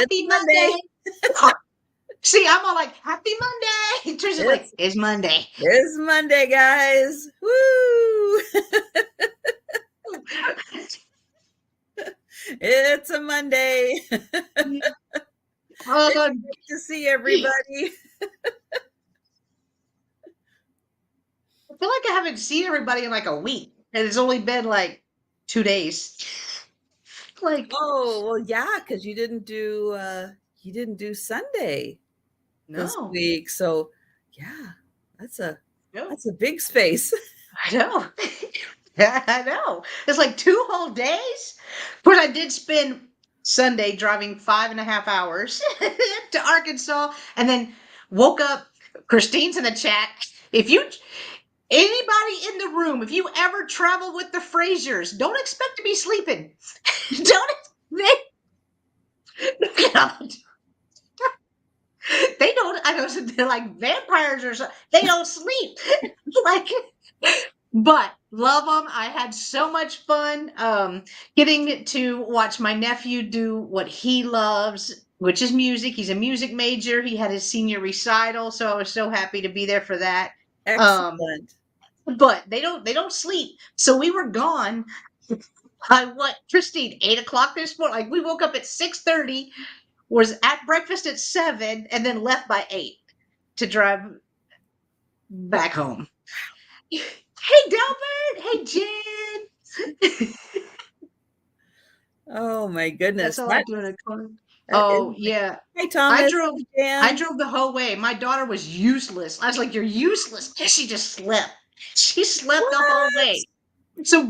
Happy Monday. See, I'm all like, happy Monday. Trisha's like, it's Monday. It's Monday, guys. Woo! It's a Monday. Good to see everybody. I feel like I haven't seen everybody in like a week, and it's only been like 2 days. Like, oh well, yeah, because you didn't do Sunday this week, so yeah, that's a big space. I know. I know. It's like 2 whole days. Of course, I did spend Sunday driving 5.5 hours to Arkansas, and then woke up. Christine's in the chat. If you anybody in the room, if you ever travel with the Frasers, don't expect to be sleeping. Don't they don't. I know they're like vampires or something. They don't sleep. Like, but love them. I had so much fun getting to watch my nephew do what he loves, which is music. He's a music major. He had his senior recital, so I was so happy to be there for that. Excellent. But they don't sleep. So we were gone by what, Christine, 8 o'clock this morning. Like, we woke up at 6:30, was at breakfast at 7, and then left by 8 to drive back home. Hey, Delbert. Hey, Jen. Oh my goodness. That's all I do in a car. Oh yeah. Hey, Thomas. I drove the whole way. My daughter was useless. I was like, "You're useless." She just slept. She slept the whole way. So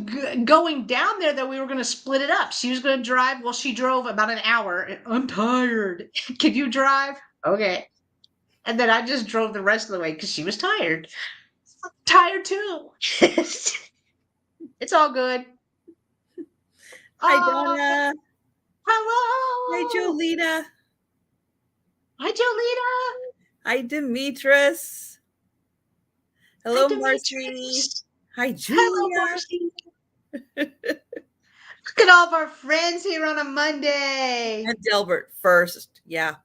going down there, though, we were going to split it up. She was going to drive. Well, she drove about an hour. I'm tired. Can you drive? Okay. And then I just drove the rest of the way because she was tired. Tired too. It's all good. Hi, Donna. Hello. Hi, Jolita. Hi, Jolita. Hi, Demetrius. Hello, Marcy. Hi, Julia. Hello, Marcy. Look at all of our friends here on a Monday. And Delbert first. Yeah.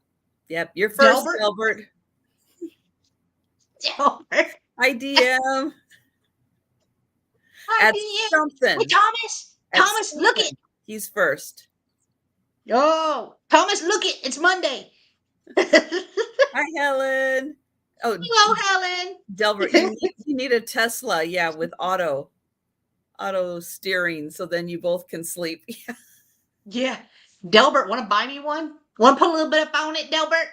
Yep. You're first, Delbert. Delbert. Hi, DM. Hi, DM. Something. Hey, Thomas, look it. He's first. Oh, Thomas, look it. It's Monday. Hi, Helen. Oh, hello, Helen. Delbert, you need a Tesla, yeah, with auto steering, so then you both can sleep. Yeah. Delbert, want to buy me one? Want to put a little bit up on it, Delbert?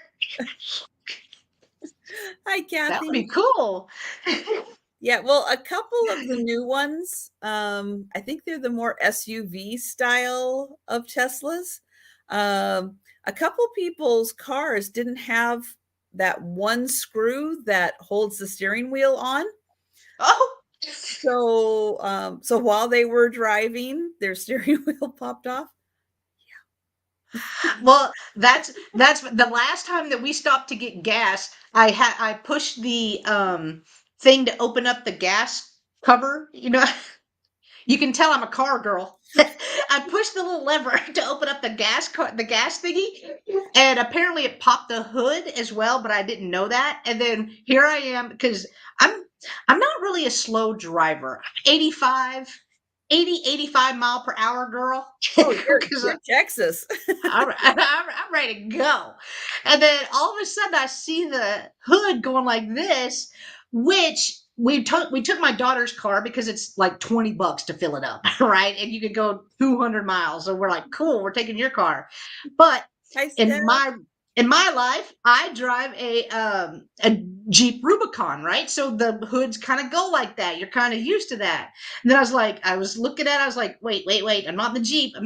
Hi, Kathy. That would be cool. Yeah, well, a couple of the new ones, I think they're the more SUV style of Teslas. A couple people's cars didn't have that one screw that holds the steering wheel on. Oh. So while they were driving, their steering wheel popped off. Yeah. Well, that's the last time that we stopped to get gas. I pushed the thing to open up the gas cover. You know, you can tell I'm a car girl. I pushed the little lever to open up the gas thingy, and apparently it popped the hood as well, but I didn't know that. And then here I am, because I'm not really a slow driver. 85 mile per hour girl. Oh, you're Texas. I'm ready to go. And then all of a sudden I see the hood going like this, which we took my daughter's car because it's like $20 to fill it up, right? And you could go 200 miles. So we're like, cool, we're taking your car. But in my life, I drive a Jeep Rubicon, right? So the hoods kind of go like that. You're kind of used to that. And then I was looking at it, I was like, wait. I'm not in the Jeep.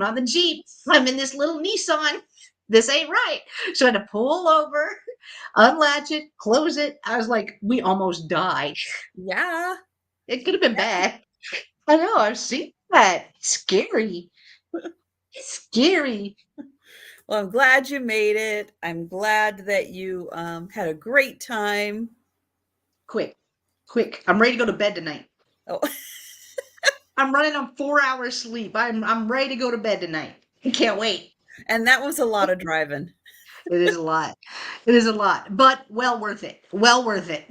I'm in this little Nissan. This ain't right. So I had to pull over, unlatch it, close it. I was like, we almost died. Yeah. It could have been bad. I know, I've seen that. It's scary. It's scary. Well, I'm glad you made it. I'm glad that you had a great time. Quick. I'm ready to go to bed tonight. Oh. I'm running on 4 hours sleep. I'm ready to go to bed tonight. I can't wait. And that was a lot of driving. It is a lot. It is a lot, but well worth it. Well worth it.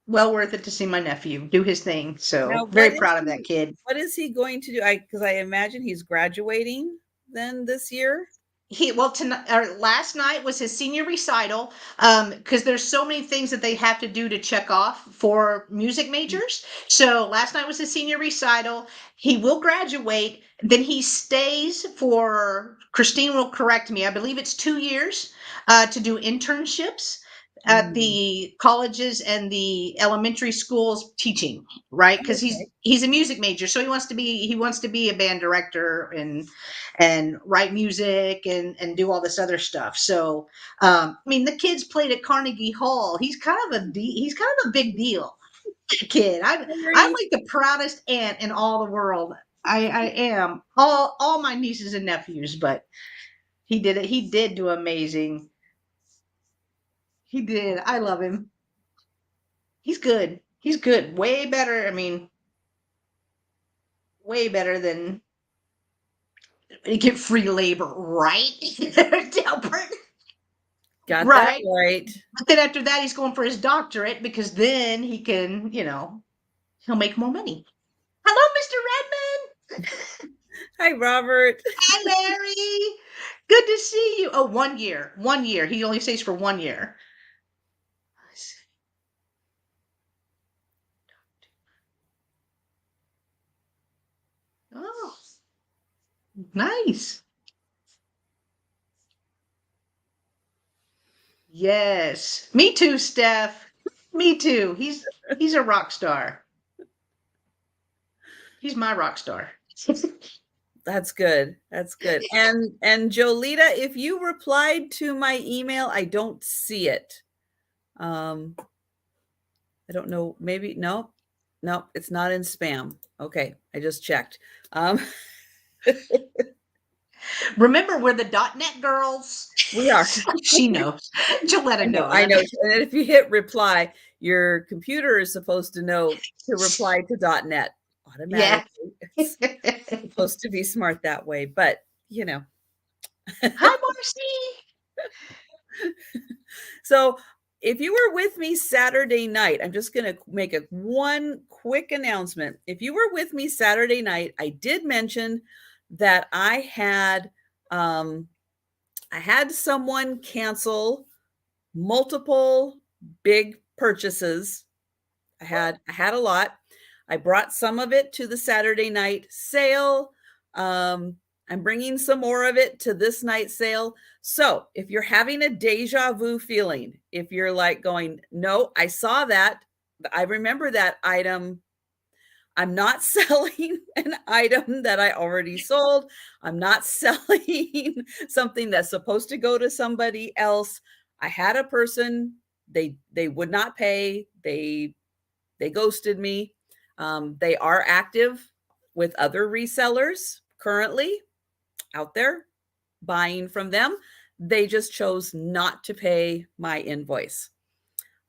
Well worth it to see my nephew do his thing. Now, So very proud of that kid. what is he going to do? Because I imagine he's graduating then this year. Tonight or last night was his senior recital, because there's so many things that they have to do to check off for music majors. So last night was his senior recital. He will graduate, then he stays for, Christine will correct me, I believe it's 2 years, to do internships at Mm, the colleges and the elementary schools teaching, right? Because okay. he's a music major, so he wants to be a band director and write music and do all this other stuff. So, I mean, the kids played at Carnegie Hall. He's kind of a big deal kid. I'm Very- like the proudest aunt in all the world. I am all my nieces and nephews, but he did it. He did do amazing. He did. I love him. He's good. He's good. Way better. I mean, way better than get free labor, right? Delbert, Got that right? right. But then after that, he's going for his doctorate because then he can, he'll make more money. Hello, Mr. Redmond. Hi, Robert. Hi, Larry. Good to see you. Oh, 1 year. 1 year. He only stays for 1 year. Oh, nice. Yes. Me too, Steph. Me too. He's a rock star. He's my rock star. That's good. That's good. And Jolita, if you replied to my email, I don't see it. I don't know. Maybe no, it's not in spam. Okay, I just checked. Remember, we're the .NET girls. We are. She knows. Joletta knows. I know. And if you hit reply, your computer is supposed to know to reply to .NET Yeah. automatically. It's supposed to be smart that way, but Hi, Marcy. So if you were with me Saturday night, I'm just going to make one quick announcement. If you were with me Saturday night, I did mention that I had someone cancel multiple big purchases. I had a lot. I brought some of it to the Saturday night sale. I'm bringing some more of it to this night's sale. So if you're having a deja vu feeling, if you're like going, no, I saw that, I remember that item. I'm not selling an item that I already sold. I'm not selling something that's supposed to go to somebody else. I had a person, they would not pay. They ghosted me. They are active with other resellers currently out there buying from them. They just chose not to pay my invoice.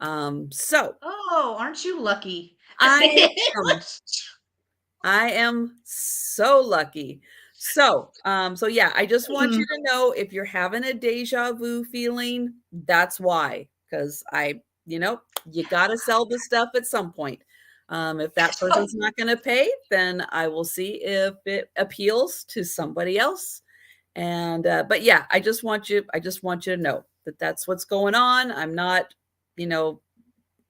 So Oh, aren't you lucky? I am so lucky. So yeah, I just want you to know if you're having a deja vu feeling, that's why. Because you got to sell the stuff at some point. If that person's not going to pay, then I will see if it appeals to somebody else. And but yeah, I just want you to know that that's what's going on. I'm not,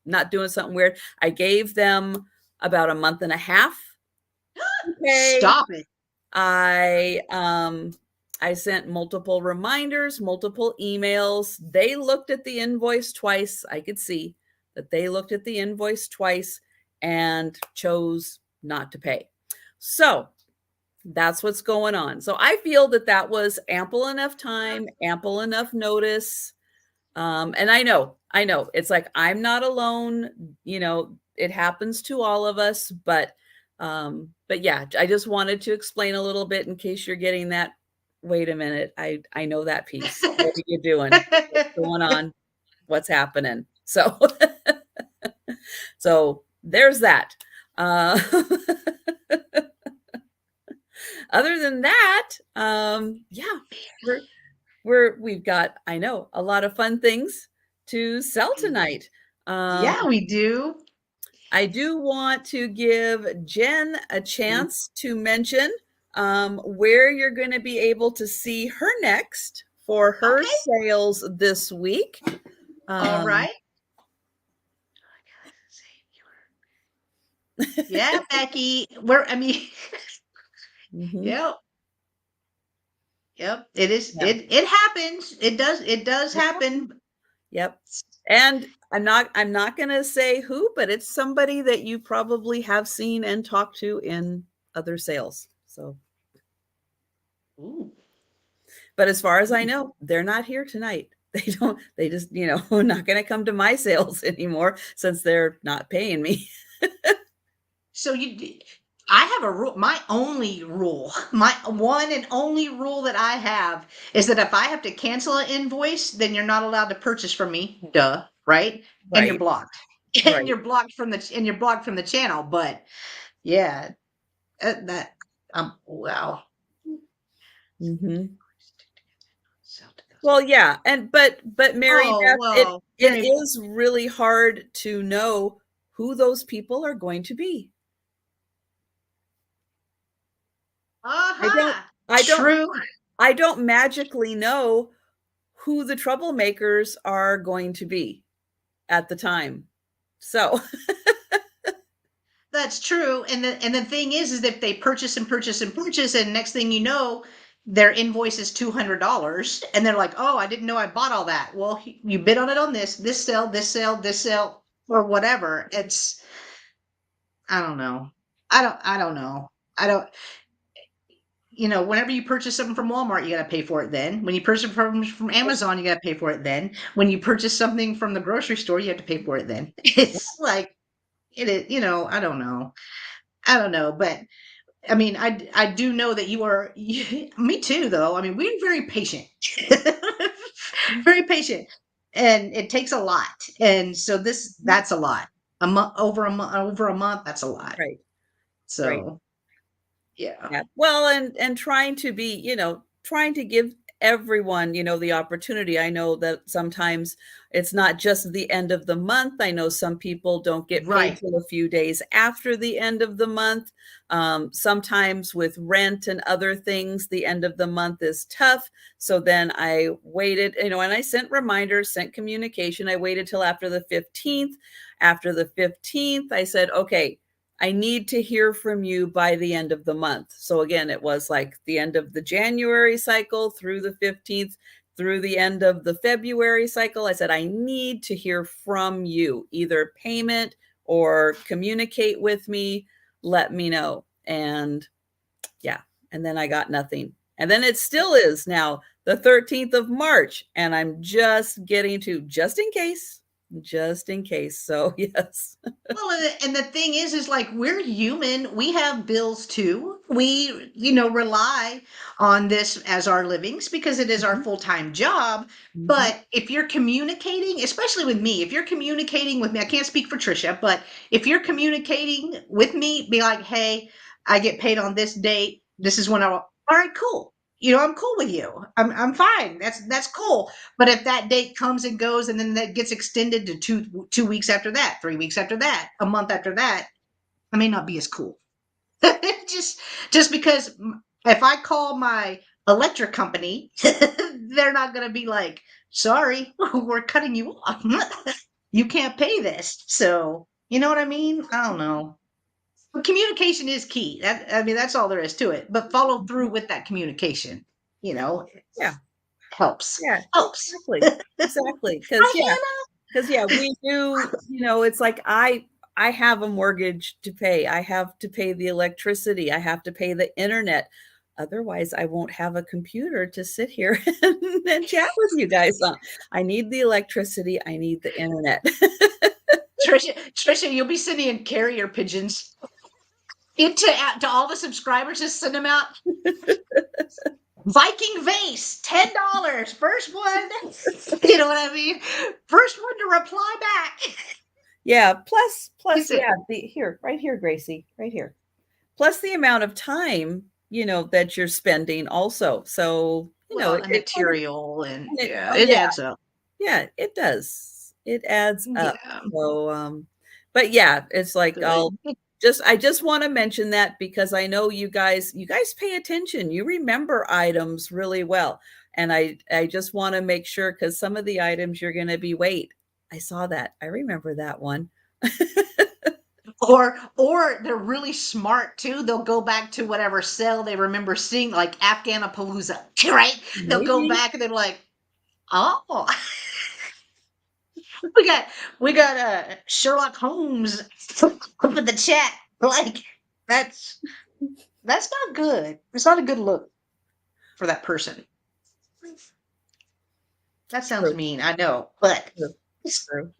not doing something weird. I gave them about a month and a half. Okay. Stop it. I sent multiple reminders, multiple emails. They looked at the invoice twice. I could see that they looked at the invoice twice and chose not to pay. So that's what's going on. So I feel that was ample enough time, ample enough notice. And I know it's like, I'm not alone. It happens to all of us, but yeah, I just wanted to explain a little bit in case you're getting that. Wait a minute. I know that piece. What are you doing? What's going on? What's happening? So, so there's that. Other than that, yeah, we've got, I know, a lot of fun things to sell tonight. Yeah, we do. I do want to give Jen a chance to mention where you're going to be able to see her next for her Okay. sales this week. All right. Yeah, Becky. Mhm. Yep. Yep. It is. Yeah. It happens. It does happen. Yep. And I'm not going to say who, but it's somebody that you probably have seen and talked to in other sales. So, Ooh. but as far as I know, they're not here tonight. They just, not going to come to my sales anymore since they're not paying me. So I have a rule. My only rule, my one and only rule that I have is that if I have to cancel an invoice, then you're not allowed to purchase from me. Duh, right? And you're Right. blocked. And Right. you're blocked from the channel. But yeah, that wow. Mm-hmm. Well, yeah, but Mary Oh Beth, well, it is really hard to know who those people are going to be. I don't, aha, I don't, true. I don't magically know who the troublemakers are going to be at the time. So, That's true. And the thing is if they purchase and purchase and purchase, and next thing you know, their invoice is $200, and they're like, "Oh, I didn't know I bought all that." Well, you bid on it on this sale, this sale, this sale, or whatever. It's I don't know. I don't know. I don't. Whenever you purchase something from Walmart, you got to pay for it then. When you purchase from Amazon, you got to pay for it then. When you purchase something from the grocery store, you have to pay for it then. It's like it is. I don't know. I don't know, but I mean, I do know that me too, though. I mean, we're very patient, very patient, and it takes a lot. And so that's a lot. Over a month, that's a lot. right, right. So yeah, Yeah. Well, and trying to be, trying to give everyone, the opportunity. I know that sometimes it's not just the end of the month. I know some people don't get paid right. till a few days after the end of the month. Sometimes with rent and other things, the end of the month is tough. So then I waited, and I sent reminders, sent communication. I waited till after the 15th. After the 15th, I said, okay, I need to hear from you by the end of the month. So again, it was like the end of the January cycle through the 15th, through the end of the February cycle. I said, I need to hear from you, either payment or communicate with me, let me know. And yeah, and then I got nothing. And then it still is now the 13th of March, and I'm just getting to just in case. So yes. Well, and the thing is like we're human. We have bills too. We, rely on this as our livings because it is our Mhm. full-time job. Mhm. But if you're communicating, especially with me, if you're communicating with me, I can't speak for Trisha, but if you're communicating with me, be like, hey, I get paid on this date. This is when all right, cool. I'm cool with you. I'm fine. That's cool. But if that date comes and goes, and then that gets extended to two weeks after that, 3 weeks after that, a month after that, I may not be as cool. just because if I call my electric company, they're not going to be like, "Sorry, we're cutting you off. You can't pay this." So you know what I mean? I don't know. But communication is key. That's all there is to it. But follow through with that communication. You know, Yeah. helps. Yeah, Helps. exactly. Exactly. Cause Hi, yeah, Hannah. because yeah, we do, it's like I have a mortgage to pay. I have to pay the electricity. I have to pay the internet. Otherwise, I won't have a computer to sit here and chat with you guys on. I need the electricity. I need the internet. Trisha, you'll be sending in carrier pigeons to all the subscribers. Just send them out. Viking vase, $10. First one, you know what I mean? First one to reply back. Yeah. Plus, Is it? yeah, right here, Gracie, right here. Plus the amount of time, that you're spending also. So, Well, and it kind of, material and yeah, oh it yeah, adds up. yeah, it does. It adds up. Yeah, So, but yeah, it's like good. I just want to mention that because I know you guys pay attention. You remember items really well. And I just want to make sure because some of the items you're going to be, wait, I saw that. I remember that one. Or they're really smart too. They'll go back to whatever sale they remember seeing, like Afghanapalooza, right? They'll go Maybe. back and they're like, oh, we got we got Sherlock Holmes up in the chat. Like that's that's not good. It's not a good look for that person. That sounds True, mean, I know, but true, it's, true.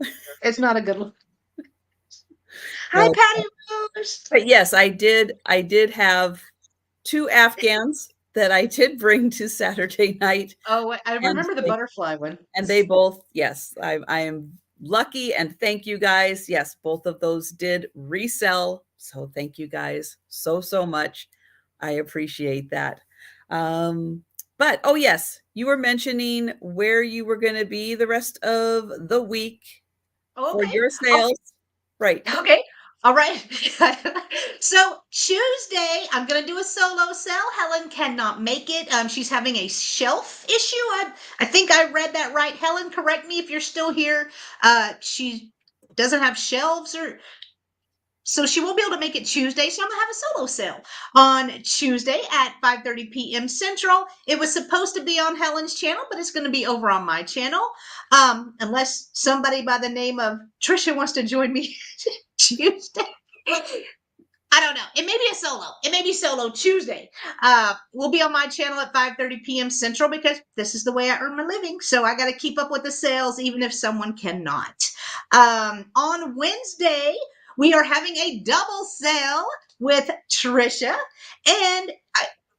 it's not a good look. Hi, But, Patty Rose. but yes, I did have two Afghans that I did bring to Saturday night. Oh, I And remember the butterfly one. they both, yes, I am lucky and thank you guys. Yes, both of those did resell. So thank you guys so much. I appreciate that. But oh yes, you were mentioning where you were going to be the rest of the week Oh, for okay. your sales. Right, Okay. All right. So Tuesday, I'm gonna do a solo sale. Helen cannot make it. She's having a shelf issue. I think I read that right. Helen, correct me if you're still here. She doesn't have shelves or so she won't be able to make it Tuesday. So I'm gonna have a solo sale on Tuesday at 5:30 p.m. Central. It was supposed to be on Helen's channel, but it's gonna be over on my channel. Unless somebody by the name of Trisha wants to join me Tuesday. I don't know. It may be a solo. It may be solo Tuesday. We'll be on my channel at 5:30 p.m. Central because this is the way I earn my living. So I got to keep up with the sales, even if someone cannot. On Wednesday, we are having a double sale with Trisha, and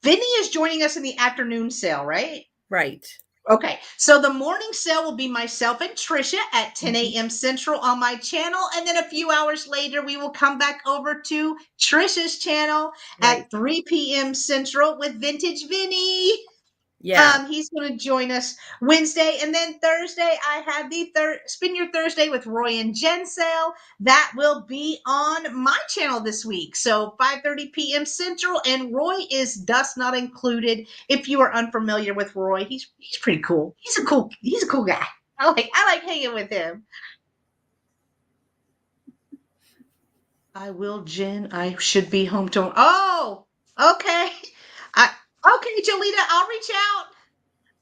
Vinny is joining us in the afternoon sale, right? right. Okay, so the morning sale will be myself and Trisha at 10 Mhm. a.m. Central on my channel. And then a few hours later, we will come back over to Trisha's channel Right. at 3 p.m. Central with Vintage Vinny. Yeah. He's going to join us Wednesday, and then Thursday I have the Spin Your Thursday with Roy and Jen sale that will be on my channel this week. So 5:30 p.m. Central, and Roy is dust not included. If you are unfamiliar with Roy, he's pretty cool. He's a cool guy. I like hanging with him. I will, Jen. I should be home to. Oh, okay. I okay, Jolita. I'll reach out.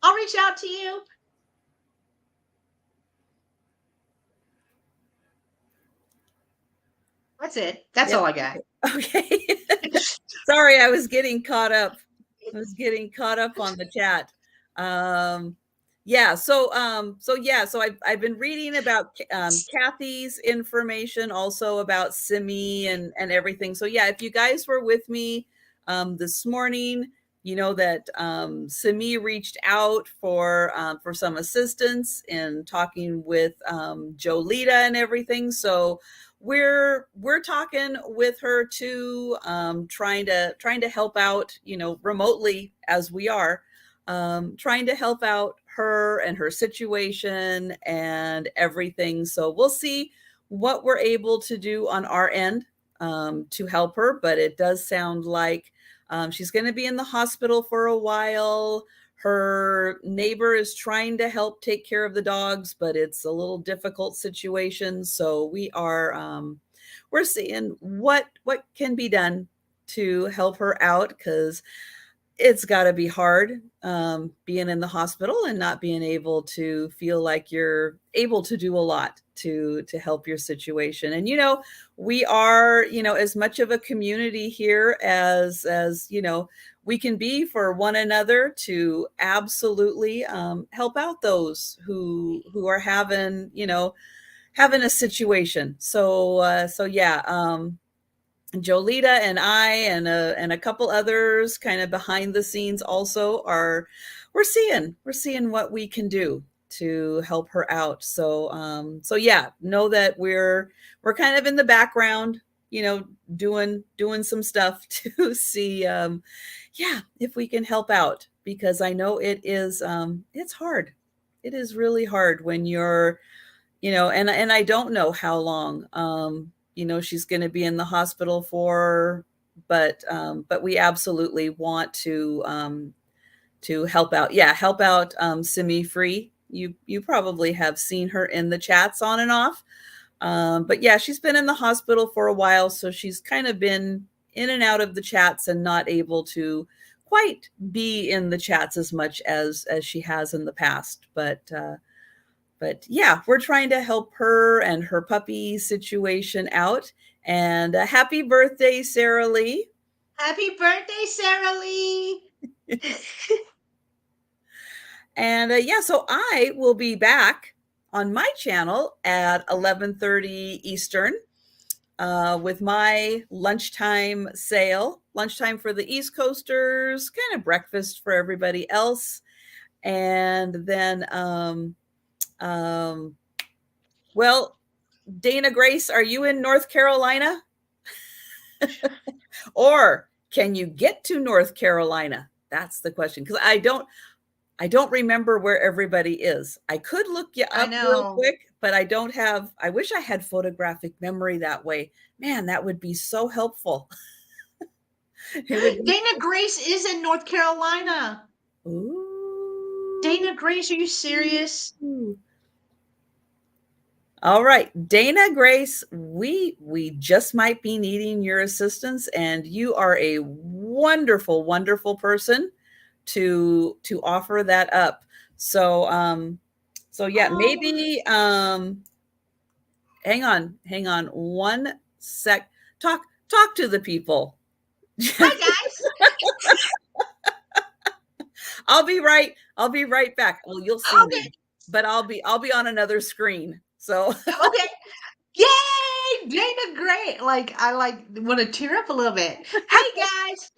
I'll reach out to you. That's it. That's Yep. all I got. Okay. Sorry, I was getting caught up. I was getting caught up on the chat. Um, yeah, so I've been reading about Kathy's information, also about Simi and everything. So yeah, if you guys were with me this morning, you know that Simi reached out for some assistance in talking with Jolita and everything. So we're talking with her too, trying to help out, you know, remotely as we are, trying to help out her and her situation and everything. So we'll see what we're able to do on our end to help her. But it does sound like she's going to be in the hospital for a while. Her neighbor is trying to help take care of the dogs, but it's a little difficult situation. So we're seeing what can be done to help her out, because it's got to be hard being in the hospital and not being able to feel like you're able to do a lot to help your situation. And you know, we are, you know, as much of a community here as you know we can be for one another to absolutely help out those who are having, you know, having a situation. So yeah, Jolita and I and a couple others kind of behind the scenes also are we're seeing what we can do to help her out. So yeah, know that we're kind of in the background, you know, doing some stuff to see yeah, if we can help out, because I know it is, it's hard. It is really hard when you're, and I don't know how long, she's going to be in the hospital for, but we absolutely want to help out. Yeah, help out Simi Free. You probably have seen her in the chats on and off. But yeah, she's been in the hospital for a while, so she's kind of been in and out of the chats and not able to quite be in the chats as much as she has in the past. But yeah, we're trying to help her and her puppy situation out. And happy birthday, Sarah Lee. Happy birthday, Sarah Lee. And yeah, so I will be back on my channel at 11:30 Eastern with my lunchtime sale. Lunchtime for the East Coasters, kind of breakfast for everybody else. And then, well, Dana Grace, are you in North Carolina? Or can you get to North Carolina? That's the question. Because I don't remember where everybody is. I could look you up real quick, but I wish I had photographic memory that way. Man, that would be so helpful. Dana Grace is in North Carolina. Ooh. Dana Grace, are you serious? All right, Dana Grace, we just might be needing your assistance, and you are a wonderful, wonderful person to offer that up. So yeah, maybe hang on one sec. Talk to the people. Hi guys. I'll be right back. Well, you'll see me, but I'll be on another screen. So okay. Yay! Dana Grace. I want to tear up a little bit. Hey guys.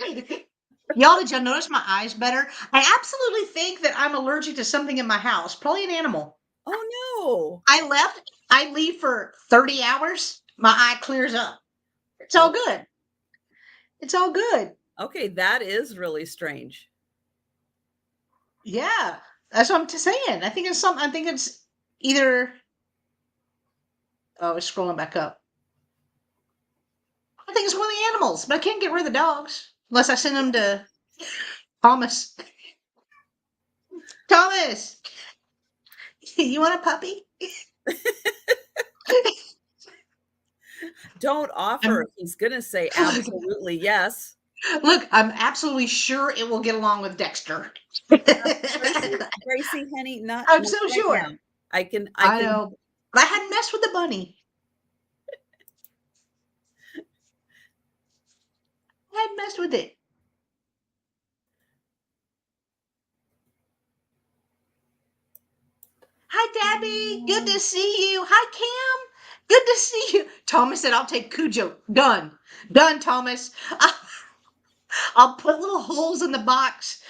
Y'all, did y'all notice my eyes better? I absolutely think that I'm allergic to something in my house, probably an animal. Oh no. I leave for 30 hours, my eye clears up. It's all good. It's all good. Okay, that is really strange. Yeah, that's what I'm just saying. I think it's either. Oh, it's scrolling back up. I think it's one of the animals, but I can't get rid of the dogs unless I send them to Thomas. Thomas, you want a puppy? Don't offer. He's going to say absolutely yes. Look, I'm absolutely sure it will get along with Dexter. Gracie, honey, I'm so right sure. now. I can. I know. But I hadn't messed with the bunny. I hadn't messed with it. Hi, Debbie. Good to see you. Hi, Cam. Good to see you. Thomas said, I'll take Cujo. Done. Done, Thomas. I'll put little holes in the box.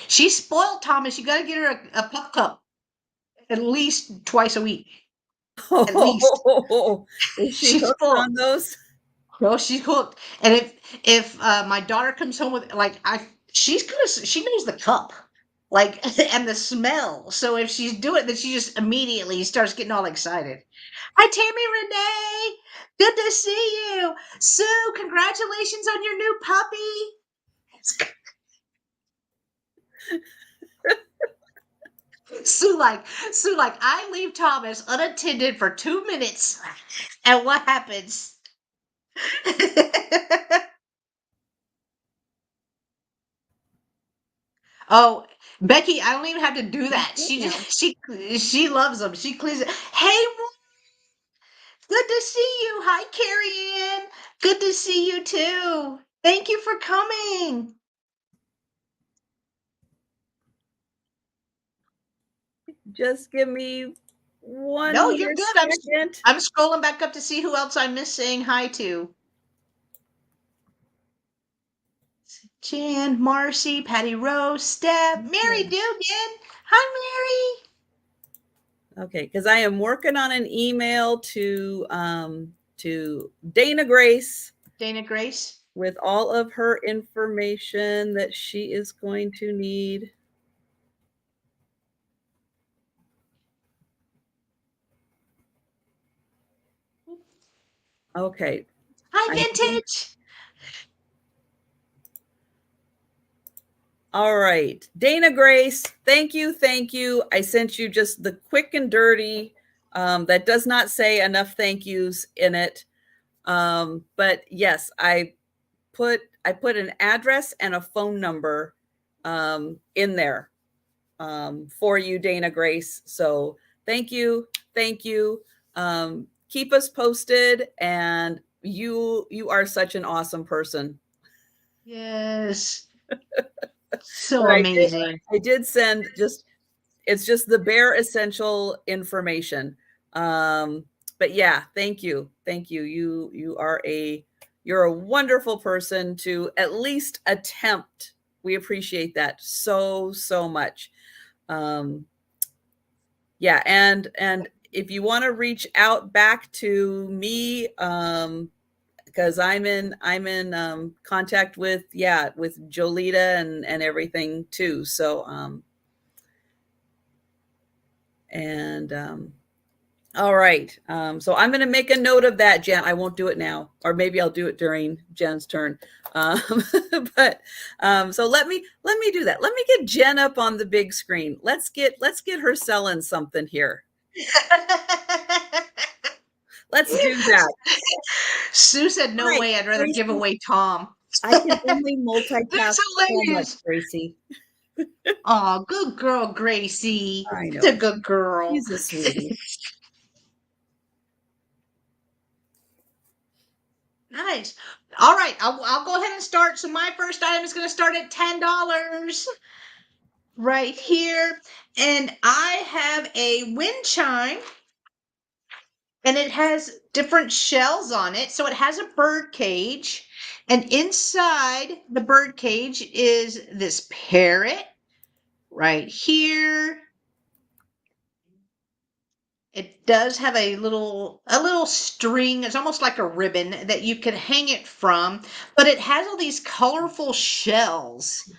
She's spoiled, Thomas. You got to get her a pup cup at least twice a week. At least. Is she She's hooked full. on those? Well, she's hooked. And if my daughter comes home with she knows the cup, and the smell. So if she's doing it, then she just immediately starts getting all excited. Hi, Tammy Renee. Good to see you. Sue, congratulations on your new puppy. Sue, I leave Thomas unattended for 2 minutes, and what happens? Oh, Becky, I don't even have to do that. She loves them. She cleans it. Hey, good to see you. Hi, Carrie Ann. Good to see you too. Thank you for coming. Just give me one No, more you're good. second. I'm scrolling back up to see who else I missed saying hi to. Jan, Marcy, Patty Rose, Steph, Mary Dugan. Hi, Mary. Okay, because I am working on an email to Dana Grace. Dana Grace. with all of her information that she is going to need. Okay. Hi, Vintage. All right. Dana Grace, thank you. Thank you. I sent you just the quick and dirty. That does not say enough thank yous in it. But yes, I put an address and a phone number in there for you, Dana Grace. So thank you. Thank you. Keep us posted. And you are such an awesome person. Yes. So But amazing. I did send it's just the bare essential information. But yeah, thank you. Thank you. You're a wonderful person to at least attempt. We appreciate that so much. Yeah, and if you want to reach out back to me, because I'm in contact with Jolita and everything too. So all right. So I'm going to make a note of that, Jen. I won't do it now, or maybe I'll do it during Jen's turn. But so let me do that. Let me get Jen up on the big screen. Let's get her selling something here. Let's do that. Sue said, "No way! I'd rather give away Tom." I can only multitask That's so much, hilarious. Gracie. Oh, good girl, Gracie. I know. She's a good girl. She's a sweetie. Nice. All right, I'll go ahead and start. So my first item is going to start at $10 right here, and I have a wind chime, and it has different shells on it. So it has a bird cage, and inside the bird cage is this parrot right here. It does have a little string. It's almost like a ribbon that you could hang it from, but it has all these colorful shells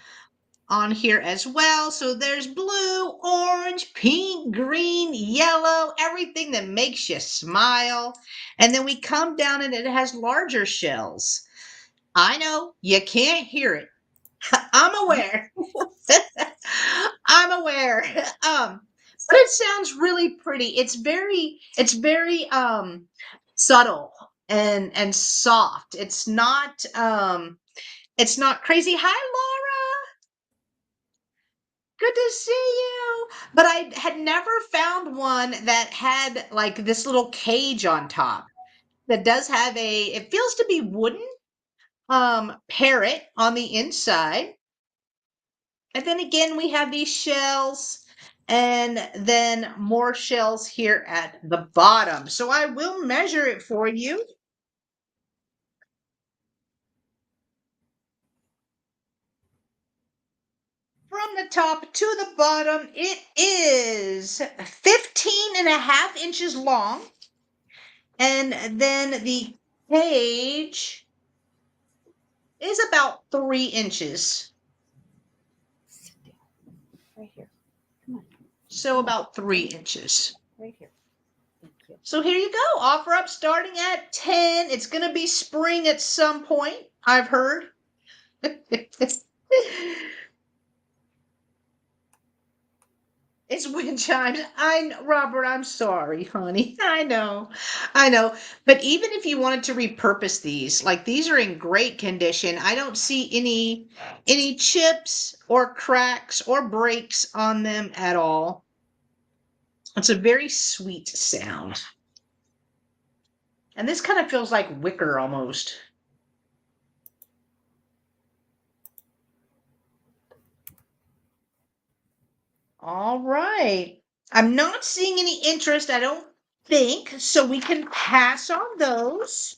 on here as well. So there's blue, orange, pink, green, yellow, everything that makes you smile. And then we come down and it has larger shells. I know you can't hear it. I'm aware. I'm aware. But it sounds really pretty. It's very subtle and soft. It's not crazy. Hi, Laura. Good to see you. But I had never found one that had like this little cage on top that does have it feels to be wooden parrot on the inside. And then again, we have these shells and then more shells here at the bottom. So I will measure it for you. From the top to the bottom, it is 15.5 inches long. And then the cage is about 3 inches. Right here. Come on. So about 3 inches. Right here. Thank you. So here you go. Offer up starting at 10. It's going to be spring at some point, I've heard. It's wind chimes. Robert, I'm sorry, honey. I know. But even if you wanted to repurpose these, like these are in great condition. I don't see any chips or cracks or breaks on them at all. It's a very sweet sound. And this kind of feels like wicker almost. All right. I'm not seeing any interest, I don't think, so we can pass on those.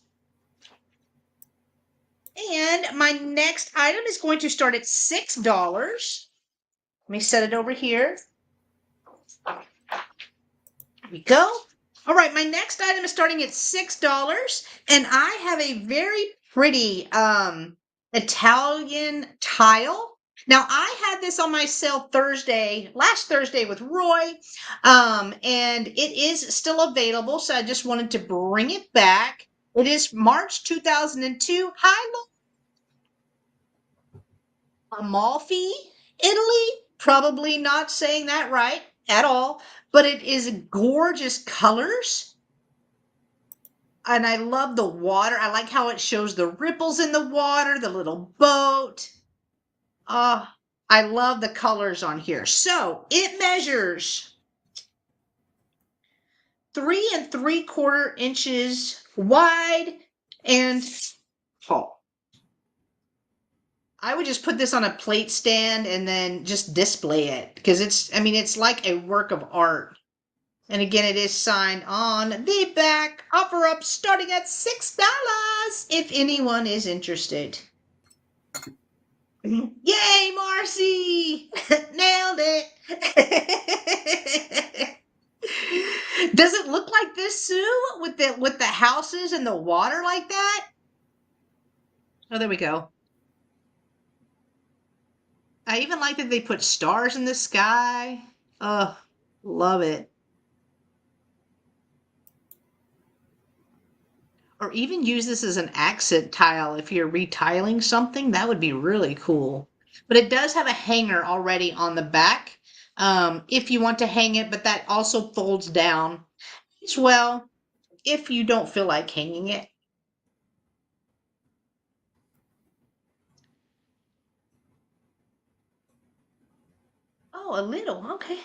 And my next item is going to start at $6. Let me set it over here. There we go. All right, my next item is starting at $6, and I have a very pretty Italian tile. Now I had this on my sale last Thursday with Roy, and it is still available. So I just wanted to bring it back. It is March 2002. Amalfi, Italy. Probably not saying that right at all, but it is gorgeous colors. And I love the water. I like how it shows the ripples in the water, the little boat. I love the colors on here. So it measures 3 3/4 inches wide and tall. I would just put this on a plate stand and then just display it because it's like a work of art. And again, it is signed on the back. Offer up starting at $6 if anyone is interested. Yay, Marcy! Nailed it. Does it look like this, Sue, with the houses and the water like that? Oh, there we go. I even like that they put stars in the sky. Oh, love it. Or even use this as an accent tile if you're retiling something. That would be really cool. But it does have a hanger already on the back if you want to hang it, but that also folds down as well if you don't feel like hanging it. Oh, a little. Okay.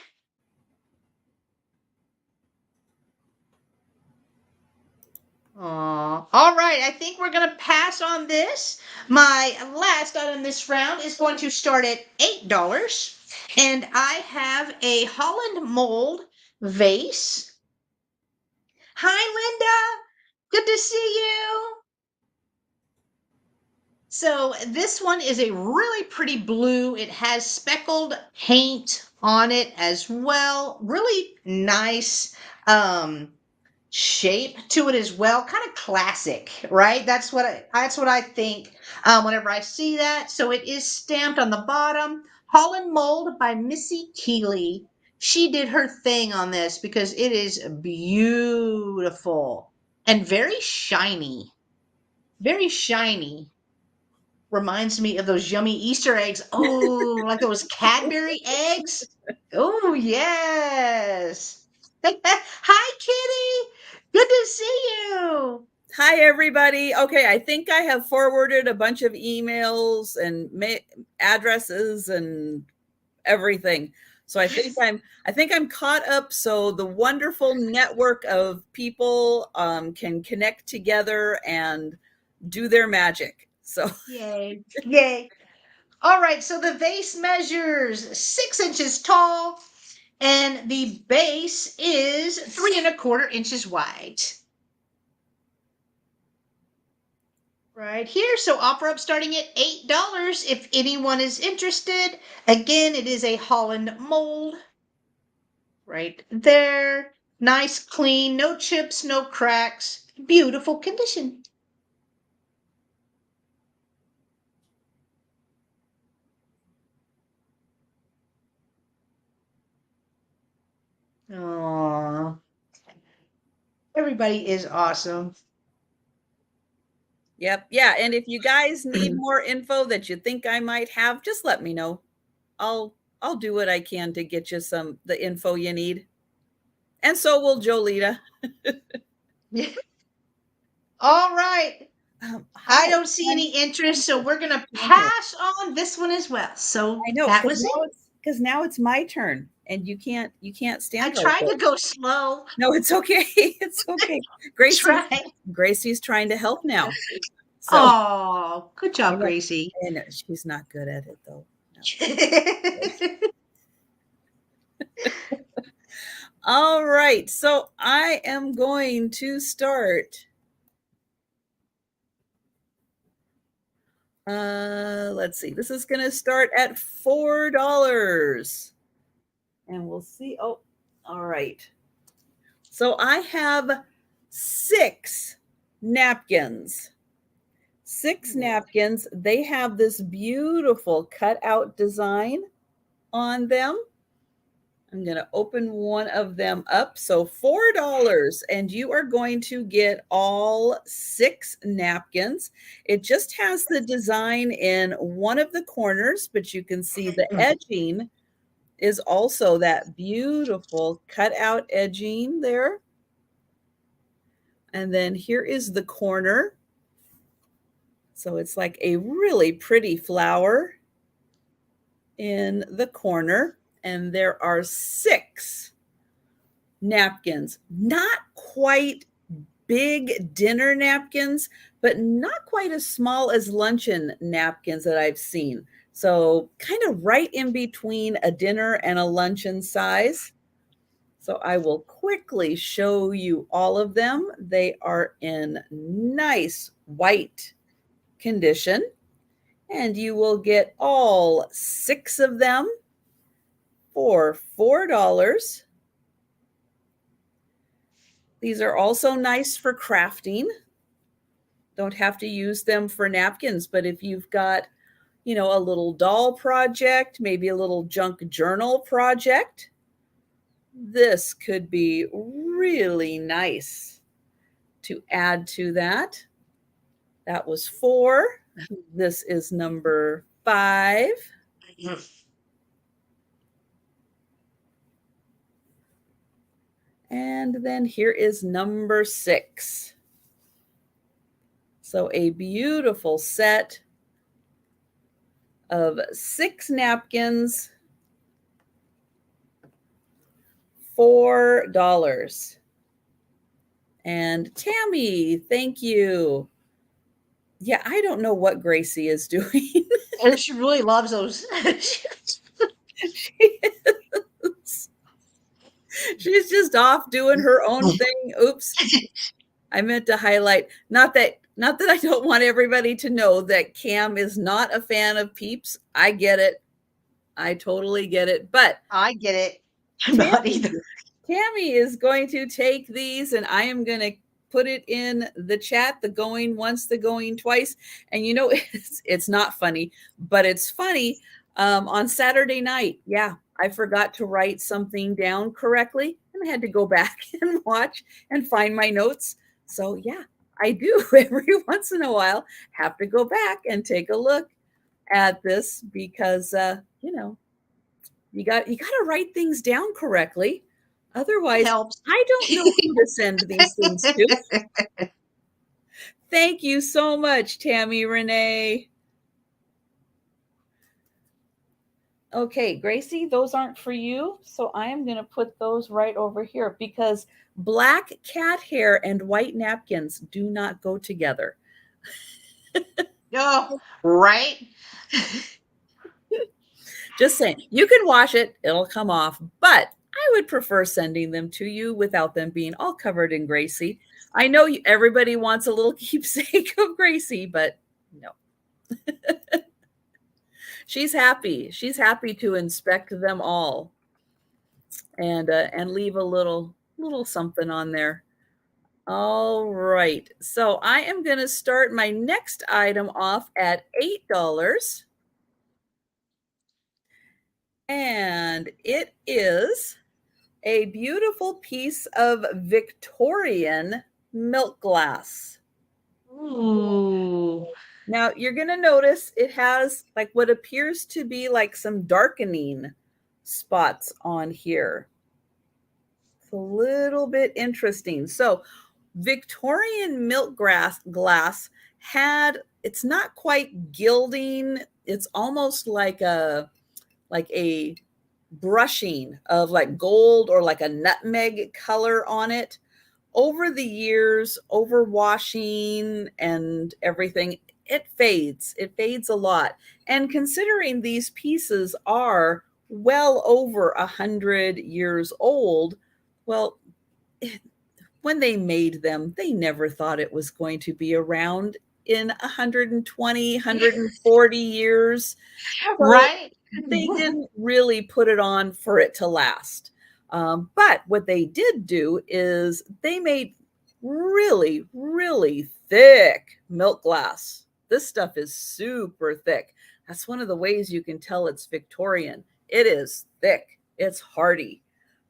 All right, I think we're going to pass on this. My last item this round is going to start at $8. And I have a Holland mold vase. Hi, Linda. Good to see you. So this one is a really pretty blue. It has speckled paint on it as well. Really nice shape to it as well. Kind of classic, right? That's what I think whenever I see that. So it is stamped on the bottom. Holland Mold by Missy Keeley. She did her thing on this because it is beautiful and very shiny. Very shiny. Reminds me of those yummy Easter eggs. Oh, like those Cadbury eggs. Oh, yes. Hi, Kitty. Good to see you. Hi, everybody. Okay, I think I have forwarded a bunch of emails and addresses and everything. So I think I'm caught up. So the wonderful network of people can connect together and do their magic. So Yay. Yay. All right, so the vase measures 6 inches tall and the base is 3 1/4 inches wide. Right here. So offer up starting at $8 if anyone is interested. Again, it is a Holland mold. Right there. Nice, clean, no chips, no cracks. Beautiful condition. Aww. Everybody is awesome. yep. Yeah. And if you guys need more info that you think I might have, just let me know. I'll do what I can to get you the info you need. And so will Jolita. All right. I don't see Hi. any interest, so we're going to pass on this one as well. So I know, that was it. because now it's my turn, and you can't stand. I tried to go slow. No, it's okay. It's okay. Gracie's trying to help now. So, oh, good job, Gracie. And she's not good at it though. No. All right, so I am going to start. Let's see. This is going to start at $4. And we'll see. Oh, all right. So I have 6 napkins. 6 napkins. They have this beautiful cutout design on them. I'm going to open one of them up. So $4, and you are going to get all 6 napkins. It just has the design in one of the corners, but you can see the edging is also that beautiful cutout edging there. And then here is the corner. So it's like a really pretty flower in the corner. And there are 6 napkins, not quite big dinner napkins, but not quite as small as luncheon napkins that I've seen. So kind of right in between a dinner and a luncheon size. So I will quickly show you all of them. They are in nice white condition, and you will get all 6 of them for $4. These are also nice for crafting. Don't have to use them for napkins, but if you've got, you know, a little doll project, maybe a little junk journal project, this could be really nice to add to that. That was 4. This is number 5. And then here is number 6. So a beautiful set of 6 napkins, $4. And Tammy, thank you. Yeah, I don't know what Gracie is doing. And she really loves those. She is. She's just off doing her own thing. Oops. I meant to highlight, not that I don't want everybody to know that Cam is not a fan of Peeps. I get it. I totally get it. But I get it. I'm not either. Tammy is going to take these, and I am going to put it in the chat, the going once, the going twice. And you know, it's not funny, but it's funny. On Saturday night, yeah, I forgot to write something down correctly, and I had to go back and watch and find my notes. So yeah, I do every once in a while have to go back and take a look at this because you know, you got to write things down correctly. Otherwise, Helps. I don't know who to send these things to. Thank you so much, Tammy Renee. Okay, Gracie, those aren't for you. So I am going to put those right over here because black cat hair and white napkins do not go together. Oh, right? Just saying, you can wash it, it'll come off, but I would prefer sending them to you without them being all covered in Gracie. I know everybody wants a little keepsake of Gracie, but no. She's happy. She's happy to inspect them all and leave a little something on there. All right. So I am going to start my next item off at $8. And it is a beautiful piece of Victorian milk glass. Ooh. Now you're going to notice it has like what appears to be like some darkening spots on here. It's a little bit interesting. So Victorian milk glass had, it's not quite gilding. It's almost like a brushing of like gold or like a nutmeg color on it. Over the years, over washing and everything, it fades. It fades a lot. And considering these pieces are well over 100 years old, well, when they made them, they never thought it was going to be around in 120, 140 years. So Right? they didn't really put it on for it to last. But what they did do is they made really, really thick milk glass. This stuff is super thick. That's one of the ways you can tell it's Victorian. It is thick. It's hardy.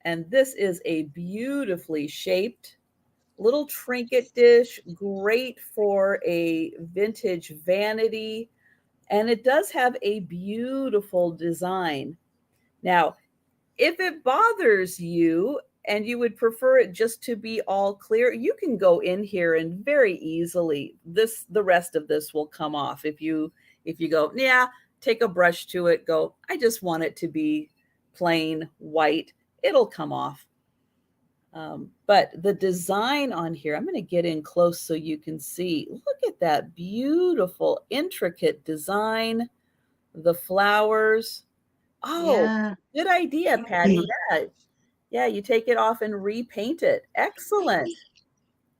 And this is a beautifully shaped little trinket dish, great for a vintage vanity. And it does have a beautiful design. Now, if it bothers you and you would prefer it just to be all clear, you can go in here and very easily, the rest of this will come off. If you go, yeah, take a brush to it, go, I just want it to be plain white, it'll come off. But the design on here, I'm going to get in close so you can see. Look at that beautiful, intricate design. The flowers. Oh, Yeah. good idea, Patty. Yeah. Yeah, you take it off and repaint it. Excellent.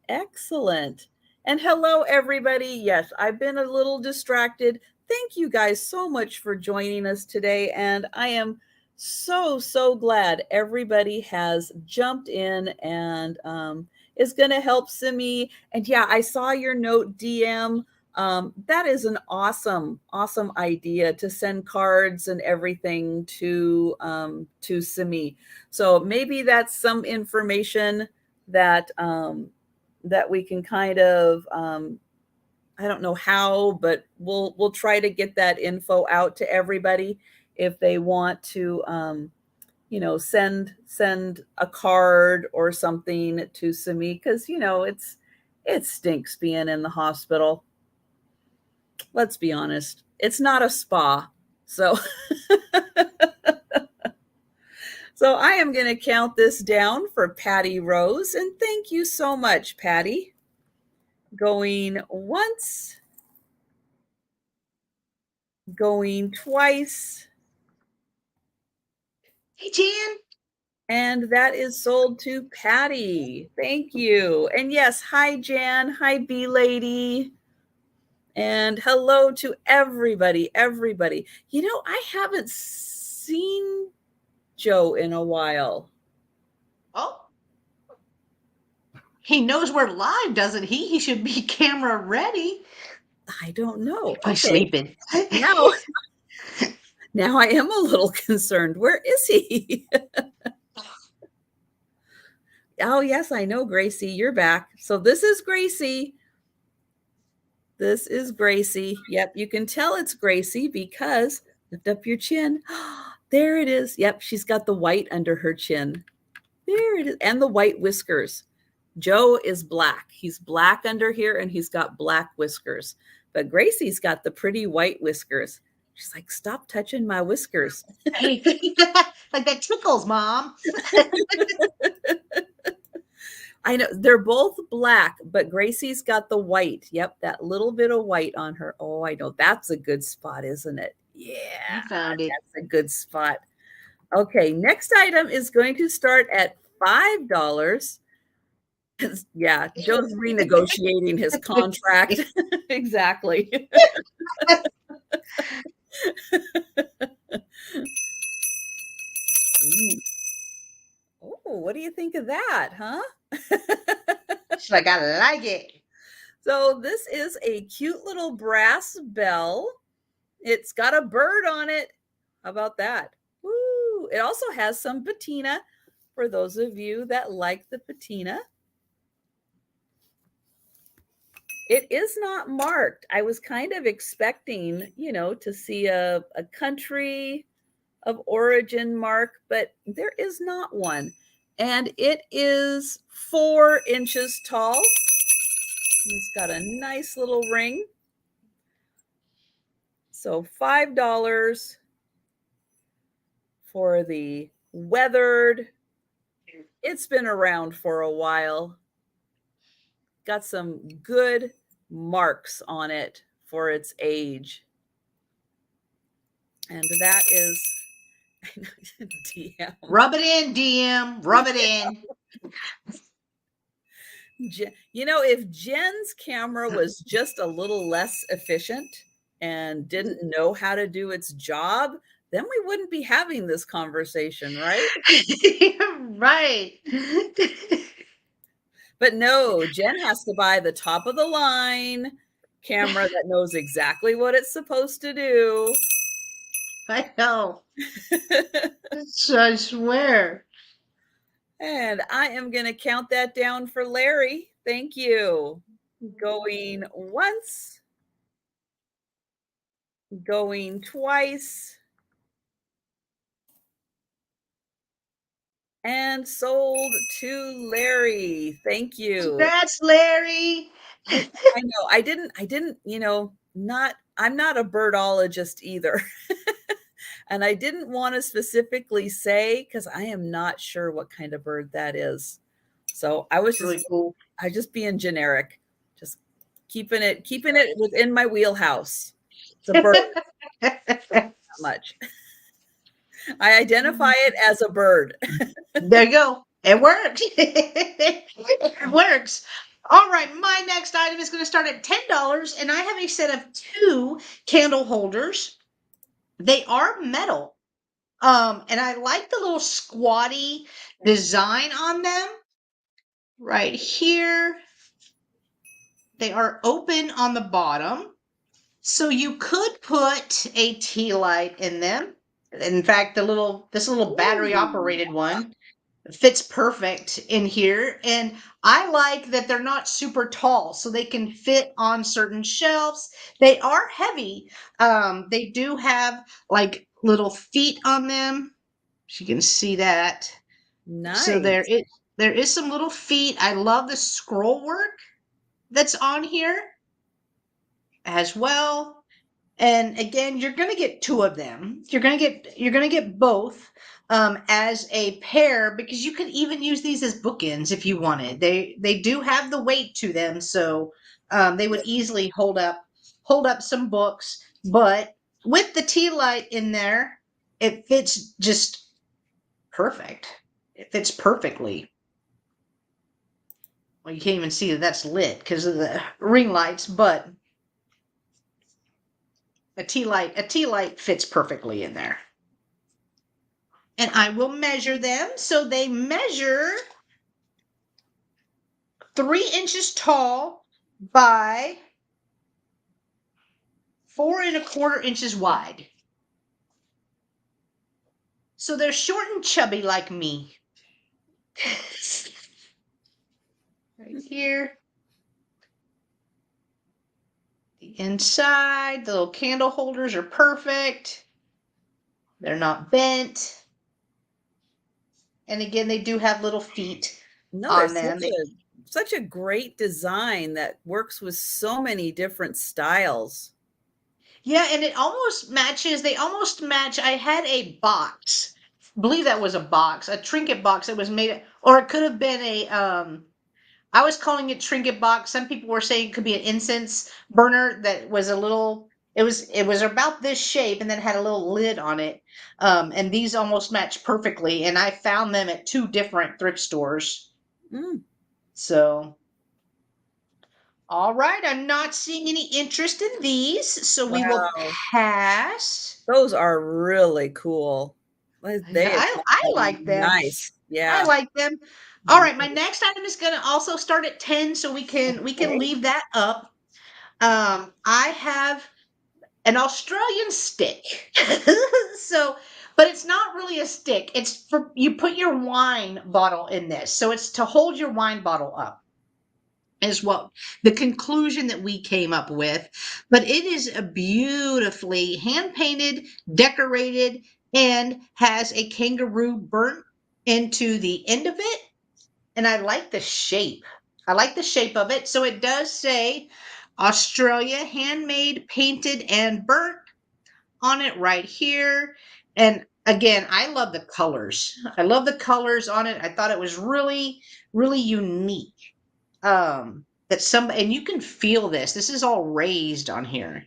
Excellent. And hello, everybody. Yes, I've been a little distracted. Thank you guys so much for joining us today. And I am so glad everybody has jumped in and is going to help Simi. And yeah, I saw your note, DM. That is an awesome idea to send cards and everything to Simi. So maybe that's some information that that we can kind of I don't know how, but we'll try to get that info out to everybody if they want to send a card or something to Simi, because it stinks being in the hospital. Let's be honest, it's not a spa. So so I am going to count this down for Patty Rose, and thank you so much, Patty. Going once, going twice. Hey, Jan. And that is sold to Patty. Thank you. And yes, hi, Jan. Hi, B Lady. And hello to everybody. I haven't seen Joe in a while. Oh. He knows we're live, doesn't he? He should be camera ready. I don't know. Probably sleeping. Now I am a little concerned. Where is he? Oh, yes, I know, Gracie. You're back. So this is Gracie. This is Gracie. Yep, you can tell it's Gracie because lift up your chin. There it is. Yep, she's got the white under her chin. There it is. And the white whiskers. Joe is black. He's black under here and he's got black whiskers. But Gracie's got the pretty white whiskers. She's like, stop touching my whiskers. Hey, like that tickles, Mom. I know they're both black, but Gracie's got the white. Yep, that little bit of white on her. Oh, I know. That's a good spot, isn't it? Yeah, I found it. That's a good spot. Okay, next item is going to start at $5. Yeah, Joe's renegotiating his contract. Exactly. Oh, what do you think of that, huh? She's like, I like it. So this is a cute little brass bell. It's got a bird on it. How about that? Woo! It also has some patina for those of you that like the patina. It is not marked. I was kind of expecting, to see a country of origin mark, but there is not one. And it is 4 inches tall. It's got a nice little ring. So $5 for the weathered. It's been around for a while. Got some good marks on it for its age. And that is DM. Rub it in, DM. Rub it in. If Jen's camera was just a little less efficient and didn't know how to do its job, then we wouldn't be having this conversation, right? Right. But no, Jen has to buy the top of the line, camera that knows exactly what it's supposed to do. I know. I swear. And I am going to count that down for Larry. Thank you. Going once, going twice, and sold to Larry. Thank you. Congrats, Larry. I know. I didn't, I'm not a birdologist either. And I didn't want to specifically say because I am not sure what kind of bird that is. So I was Really cool. I just being generic, just keeping it within my wheelhouse. It's a bird, not much. I identify it as a bird. There you go. It works. It works. All right, my next item is going to start at $10, and I have a set of 2 candle holders. They are metal. And I like the little squatty design on them. Right here. They are open on the bottom. So you could put a tea light in them. In fact, this little battery operated one fits perfect in here. And I like that they're not super tall, so they can fit on certain shelves. They are heavy. They do have like little feet on them. You can see that. So Nice. there is some little feet. I love the scroll work that's on here as well. And again, you're going to get 2 of them. You're going to get both as a pair, because you could even use these as bookends if you wanted. They do have the weight to them, so they would easily hold up some books. But with the tea light in there, it fits just perfect. It fits perfectly. Well, you can't even see that that's lit because of the ring lights, but a tea light fits perfectly in there. And I will measure them. So they measure 3 inches tall by 4¼ inches wide. So they're short and chubby like me. Right here. The inside, the little candle holders are perfect. They're not bent. And again, they do have little feet No, on there's them. such a great design that works with so many different styles. Yeah, and it almost matches. They almost match. I had a box. I believe that was a box, a trinket box that was made, or it could have been a. I was calling it trinket box. Some people were saying it could be an incense burner that was a little. It was about this shape and then had a little lid on it. And these almost match perfectly. And I found them at 2 different thrift stores. Mm. So all right, I'm not seeing any interest in these, so we will Wow. pass. Those are really cool. Yeah, They I like them. nice. I Yeah. like them. All right, my next item is going to also start at 10, so we can Okay. leave that up. I have an Australian stick. So, but it's not really a stick. It's for you put your wine bottle in this. So it's to hold your wine bottle up. Is what the conclusion that we came up with. But it is a beautifully hand painted, decorated, and has a kangaroo burnt into the end of it. And I like the shape. I like the shape of it. So it does say Australia, handmade, painted, and burnt on it right here. And again, I love the colors. I love the colors on it. I thought it was really, really unique. That some, and you can feel this. This is all raised on here.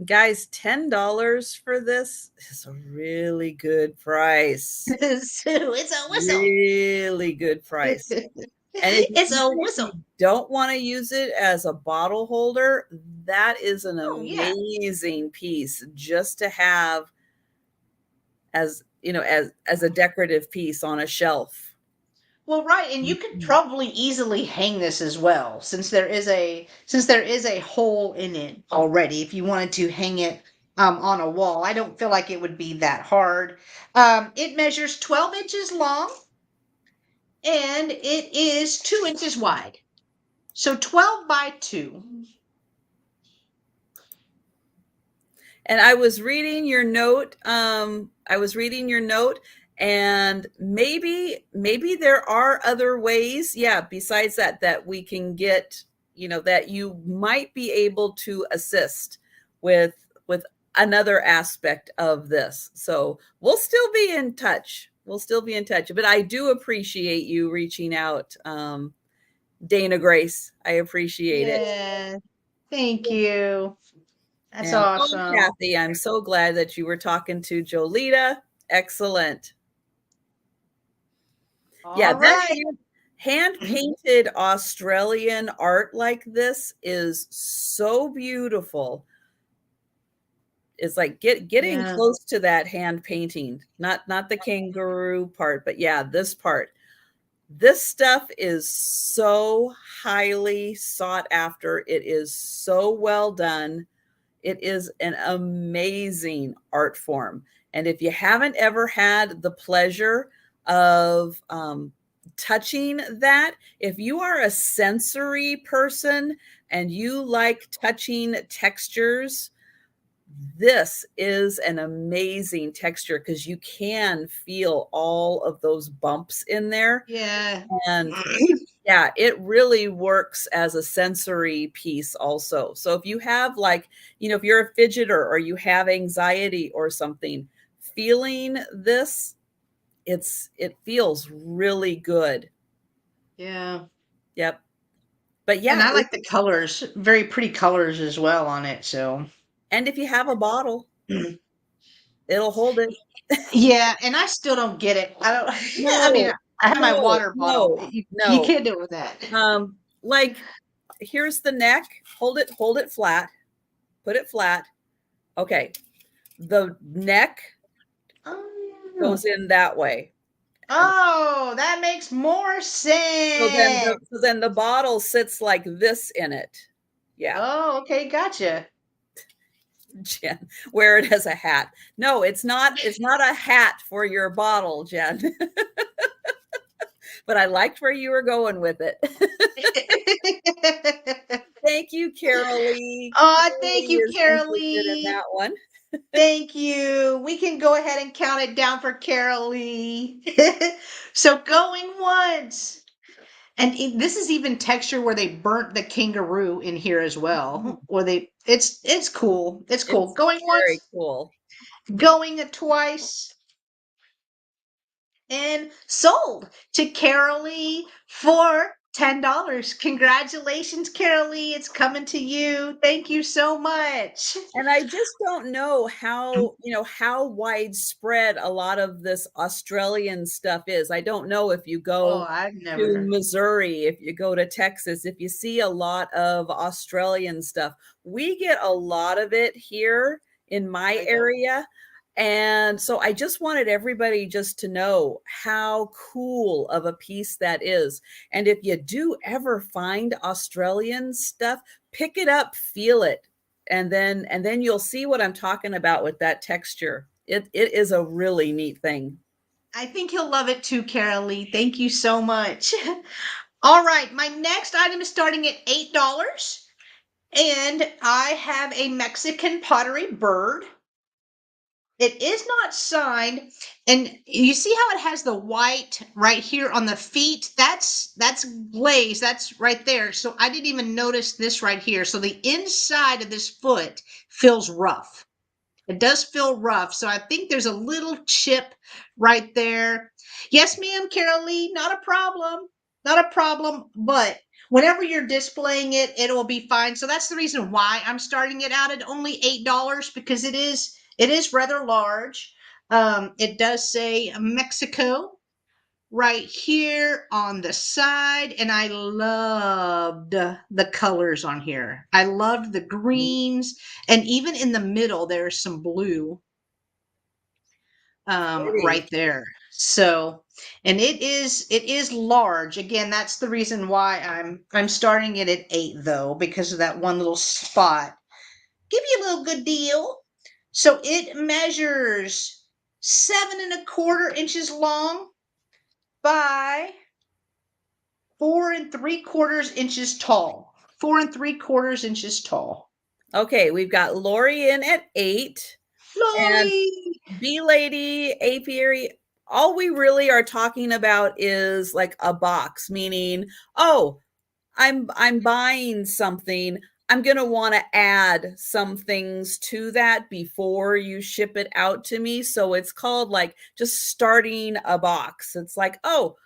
Guys, $10 for this is a really good price. It's a whistle. Really good price. And if It's a even if whistle. you don't want to use it as a bottle holder, that is an Oh yeah. amazing piece just to have as, as a decorative piece on a shelf. Well, right, and you could Mhm. probably easily hang this as well, since there is a hole in it already. If you wanted to hang it on a wall, I don't feel like it would be that hard. It measures 12 inches long and it is 2 inches wide. So 12 by 2. And I was reading your note. I was reading your note, and maybe there are other ways, yeah, besides that we can get, that you might be able to assist with another aspect of this. So we'll still be in touch. We'll still be in touch. But I do appreciate you reaching out, Dana Grace. I appreciate it. Yeah, thank you. That's And oh, awesome. Kathy, I'm so glad that you were talking to Jolita. Excellent. Yeah, All that right. hand painted Australian art like this is so beautiful. It's like getting Yeah. close to that hand painting, not the kangaroo part, but yeah, this part. This stuff is so highly sought after. It is so well done. It is an amazing art form. And if you haven't ever had the pleasure of touching that, if you are a sensory person and you like touching textures, this is an amazing texture because you can feel all of those bumps in there. Yeah. And yeah, it really works as a sensory piece also. So if you have like, if you're a fidgeter or you have anxiety or something, feeling this, it feels really good. Yeah. Yep. But And yeah, I like the colors, very pretty colors as well on it. So, and if you have a bottle, it'll hold it. yeah. And I still don't get it. I don't, I mean, No, I have my no, water bottle. no, You no. can't do it with that. Like here's the neck. Hold it flat. Put it flat. Okay. The neck Oh, goes in that way. And oh, that makes more sense. so then the bottle sits like this in it. Yeah, Oh, okay. Gotcha. Jen, wear it as a hat. No, it's not a hat for your bottle, Jen. But I liked where you were going with it. Thank you, Carolee. Oh, thank Carolee you, is interested in Carolee. that one. Thank you. We can go ahead and count it down for Carolee. So going once. And this is even texture where they burnt the kangaroo in here as well. Or it's cool. It's cool. It's Going very once, cool. going twice, and sold to Carolee for $10. Congratulations, Carolee. It's coming to you. Thank you so much. And I just don't know how, how widespread a lot of this Australian stuff is. I don't know if you Oh, go I've to never. Missouri, if you go to Texas, if you see a lot of Australian stuff. We get a lot of it here in my I don't. area. And so I just wanted everybody just to know how cool of a piece that is. And if you do ever find Australian stuff, pick it up, feel it, and then you'll see what I'm talking about with that texture. It is a really neat thing. I think he'll love it too, Carolee. Thank you so much. All right, my next item is starting at $8, and I have a Mexican pottery bird. It is not signed, and you see how it has the white right here on the feet? That's glaze. That's right there. So I didn't even notice this right here. So the inside of this foot feels rough. It does feel rough. So I think there's a little chip right there. Yes, ma'am, Carol Lee, not a problem. Not a problem. But whenever you're displaying it, it will be fine. So that's the reason why I'm starting it out at only $8 because it is rather large. It does say Mexico right here on the side, and I loved the colors on here. I loved the greens, and even in the middle there's some blue Pretty. right there. So, and it is large. Again, that's the reason why I'm starting it at 8 though, because of that one little spot. Give you a little good deal. So it measures 7 1/4 inches long by 4 3/4 inches tall. 4 3/4 inches tall. Okay, we've got Lori in at 8 and Lori! B Lady, Apiary. All we really are talking about is like a box, meaning, oh, I'm buying something. I'm going to want to add some things to that before you ship it out to me. So it's called like just starting a box. It's like, oh,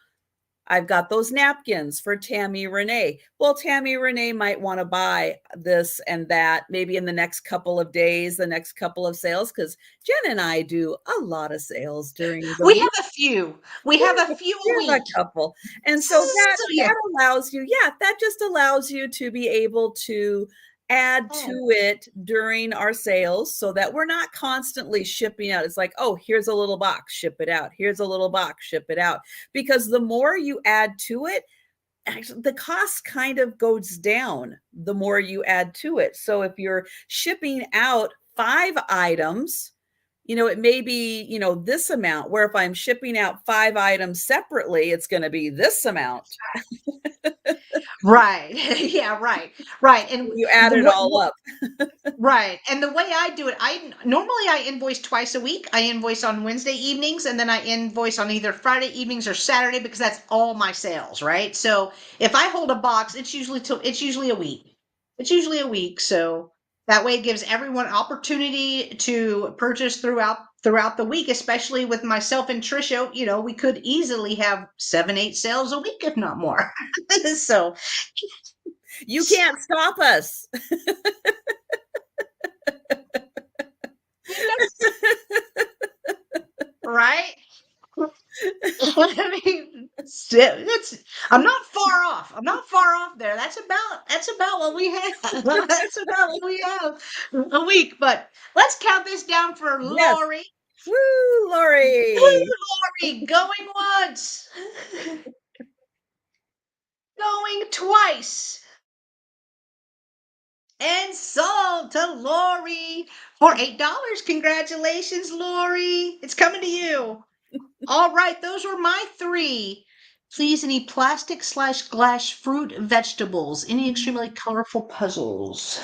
I've got those napkins for Tammy Renee. Well, Tammy Renee might want to buy this and that maybe in the next couple of days, the next couple of sales, because Jen and I do a lot of sales during the We week. have a few. We have a few We a have week. a couple. And so So yeah. that allows you, yeah, that just allows you to be able to add to it during our sales so that we're not constantly shipping out. It's like, oh, here's a little box, ship it out. Here's a little box, ship it out. Because the more you add to it, actually the cost kind of goes down the more you add to it. So if you're shipping out 5 items, it may be, this amount, where if I'm shipping out 5 items separately, it's going to be this amount. Right. Yeah, right. Right. And You add it all up. right. And the way I do it, I invoice twice a week. I invoice on Wednesday evenings and then I invoice on either Friday evenings or Saturday because that's all my sales, right? So if I hold a box, it's usually a week. It's usually a week. So that way it gives everyone opportunity to purchase throughout the week, especially with myself and Trisha, we could easily have 7, 8 sales a week, if not more. So You can't stop us. right? I mean, I'm not far off. I'm not far off there. That's about what we have. That's about what we have a week. But let's count this down for Yes. Lori. Woo, Woo, Lori. Lori, going once, going twice, and sold to Lori for $8. Congratulations, Lori. It's coming to you. All right, those were my 3. Please, any plastic/glass fruit, vegetables, any extremely colorful puzzles.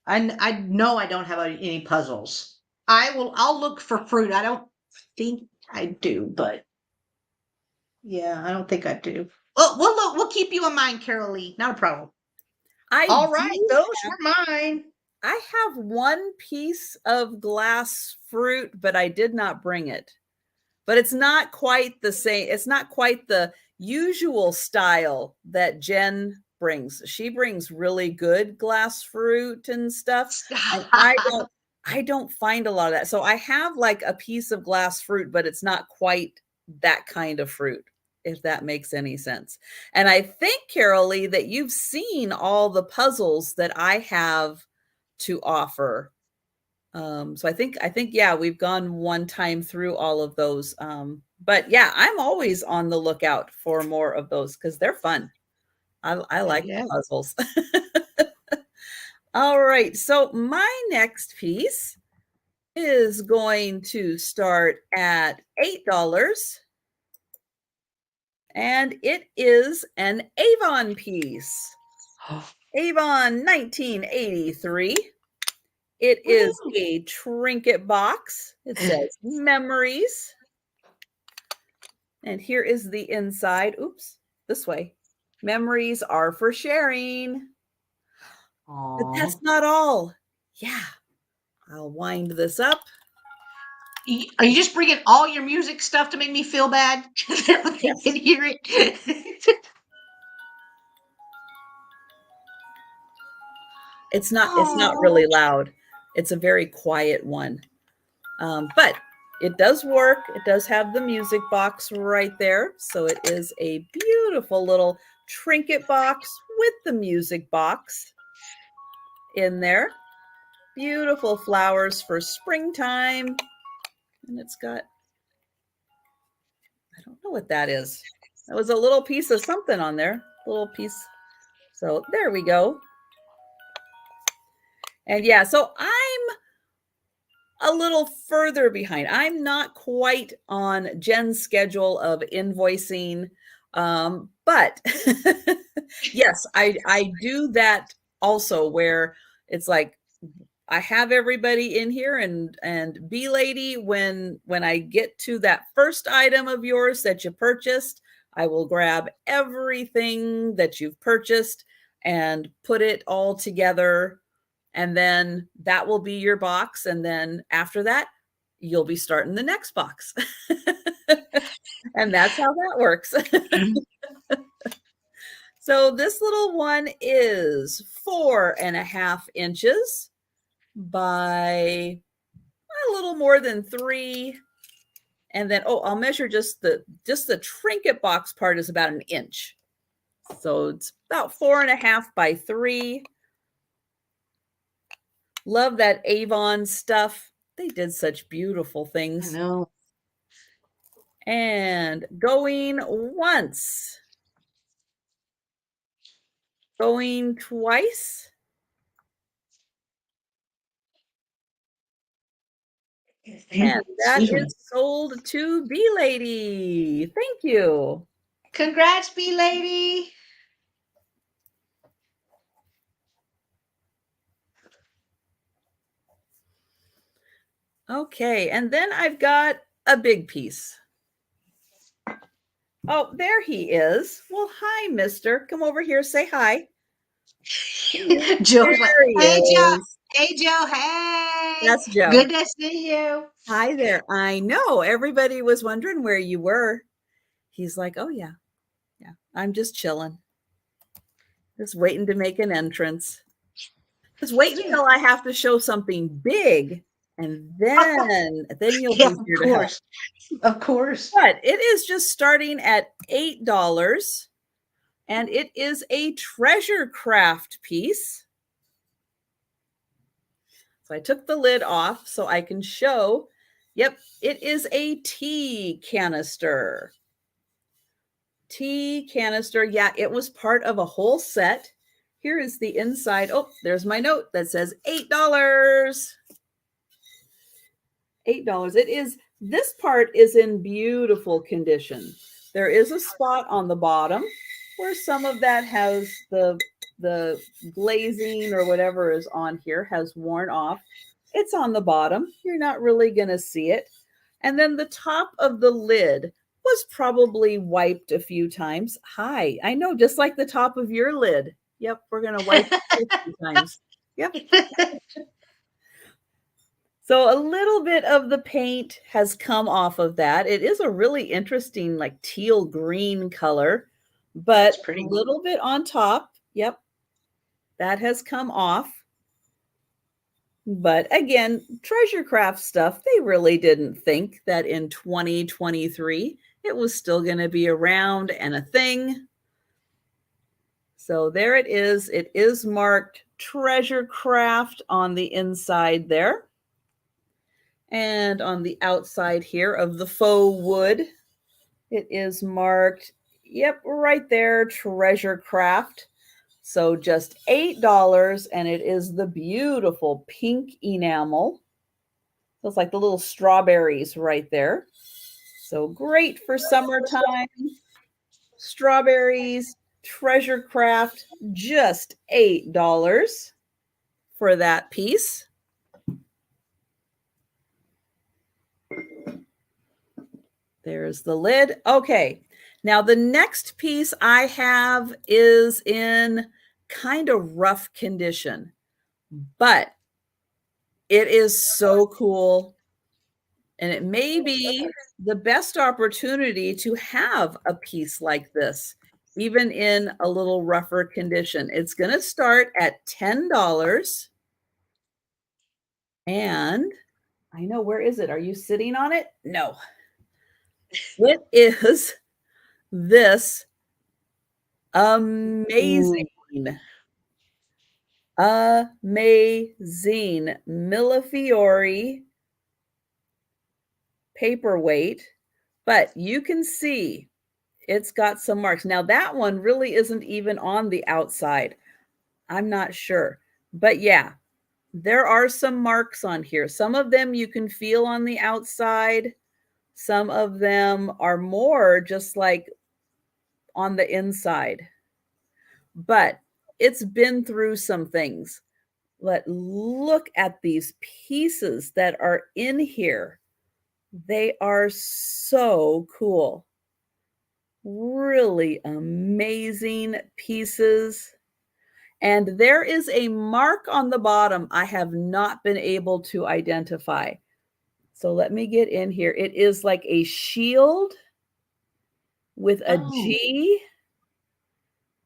I know I don't have any puzzles. I'll look for fruit. I don't think I do, but yeah, I don't think I do. Well, we'll keep you in mind, Carol Lee. Not a problem. I All right, do those were mine. I have one piece of glass fruit, but I did not bring it. But it's not quite the same. It's not quite the usual style that Jen brings. She brings really good glass fruit and stuff. And I don't find a lot of that. So I have like a piece of glass fruit, but it's not quite that kind of fruit, if that makes any sense. And I think, Carol Lee, that you've seen all the puzzles that I have to offer. So I think, yeah, we've gone one time through all of those. But yeah, I'm always on the lookout for more of those because they're fun. I like the Yeah. puzzles. All right. So my next piece is going to start at $8. And it is an Avon piece. Avon 1983. It is a trinket box. It says memories. And here is the inside. Oops, this way. Memories are for sharing. But that's not all. Yeah, I'll wind this up. Are you just bringing all your music stuff to make me feel bad? They can hear it. It's not really loud. It's a very quiet one. But it does work. It does have the music box right there. So it is a beautiful little trinket box with the music box in there. Beautiful flowers for springtime. And it's got don't know what that is. That was a little piece of something on there. Little piece. So there we go. And yeah, so I'm a little further behind. I'm not quite on Jen's schedule of invoicing, but yes, I do that also, where it's like I have everybody in here, and B lady, when I get to that first item of yours that you purchased, I will grab everything that you've purchased and put it all together, and then that will be your box, and then after that you'll be starting the next box. And that's how that works. So this little one is 4.5 inches by a little more than 3. And then, oh, I'll measure just the trinket box part is about 1 inch. So it's about 4.5 by 3. Love that Avon stuff. They did such beautiful things. I know. And going once, going twice. And that is sold to B Lady. Thank you. Congrats, B lady. Okay, and then I've got a big piece. Oh, there he is. Well, hi, mister. Come over here, say hi. Joe's like, There he hey, Joe. is. Hey, Joe. Hey. That's Joe. Good to see you. Hi there. I know. Everybody was wondering where you were. He's like, oh, yeah. Yeah. I'm just chilling. Just waiting to make an entrance. Just wait until I have to show something big, and then you'll Yeah, be of here to help. course. Of course. But it is just starting at $8, and it is a treasure craft piece. So I took the lid off so I can show. Yep, it is a tea canister. Tea canister. Yeah, it was part of a whole set. Here is the inside. Oh, there's my note that says $8. $8. It is, this part is in beautiful condition. There is a spot on the bottom where some of that has the glazing or whatever is on here has worn off. It's on the bottom. You're not really going to see it. And then the top of the lid was probably wiped a few times. Hi, I know, just like the top of your lid. Yep, we're going to wipe it a few times. Yep. So a little bit of the paint has come off of that. It is a really interesting, like teal green color, but a little bit on top. Yep, that has come off. But again, treasure craft stuff, they really didn't think that in 2023 it was still going to be around and a thing. So there it is. It is marked treasure craft on the inside there. And on the outside here of the faux wood, it is marked, yep, right there, treasure craft. So just $8, and it is the beautiful pink enamel. So it's like the little strawberries right there. So great for summertime. Strawberries, treasure craft, just $8 for that piece. There's the lid. Okay. Now the next piece I have is in kind of rough condition, but it is so cool. And it may be the best opportunity to have a piece like this, even in a little rougher condition. It's going to start at $10. And I know, where is it? Are you sitting on it? No. It is this amazing, amazing Millefiori paperweight But you can see it's got some marks. Now that one really isn't even on the outside. I'm not sure. But yeah, there are some marks on here. Some of them you can feel on the outside. Some of them are more just like on the inside. But it's been through some things. But look at these pieces that are in here. They are so cool. Really amazing pieces. And there is a mark on the bottom I have not been able to identify. So let me get in here. It is like a shield with a Oh, G.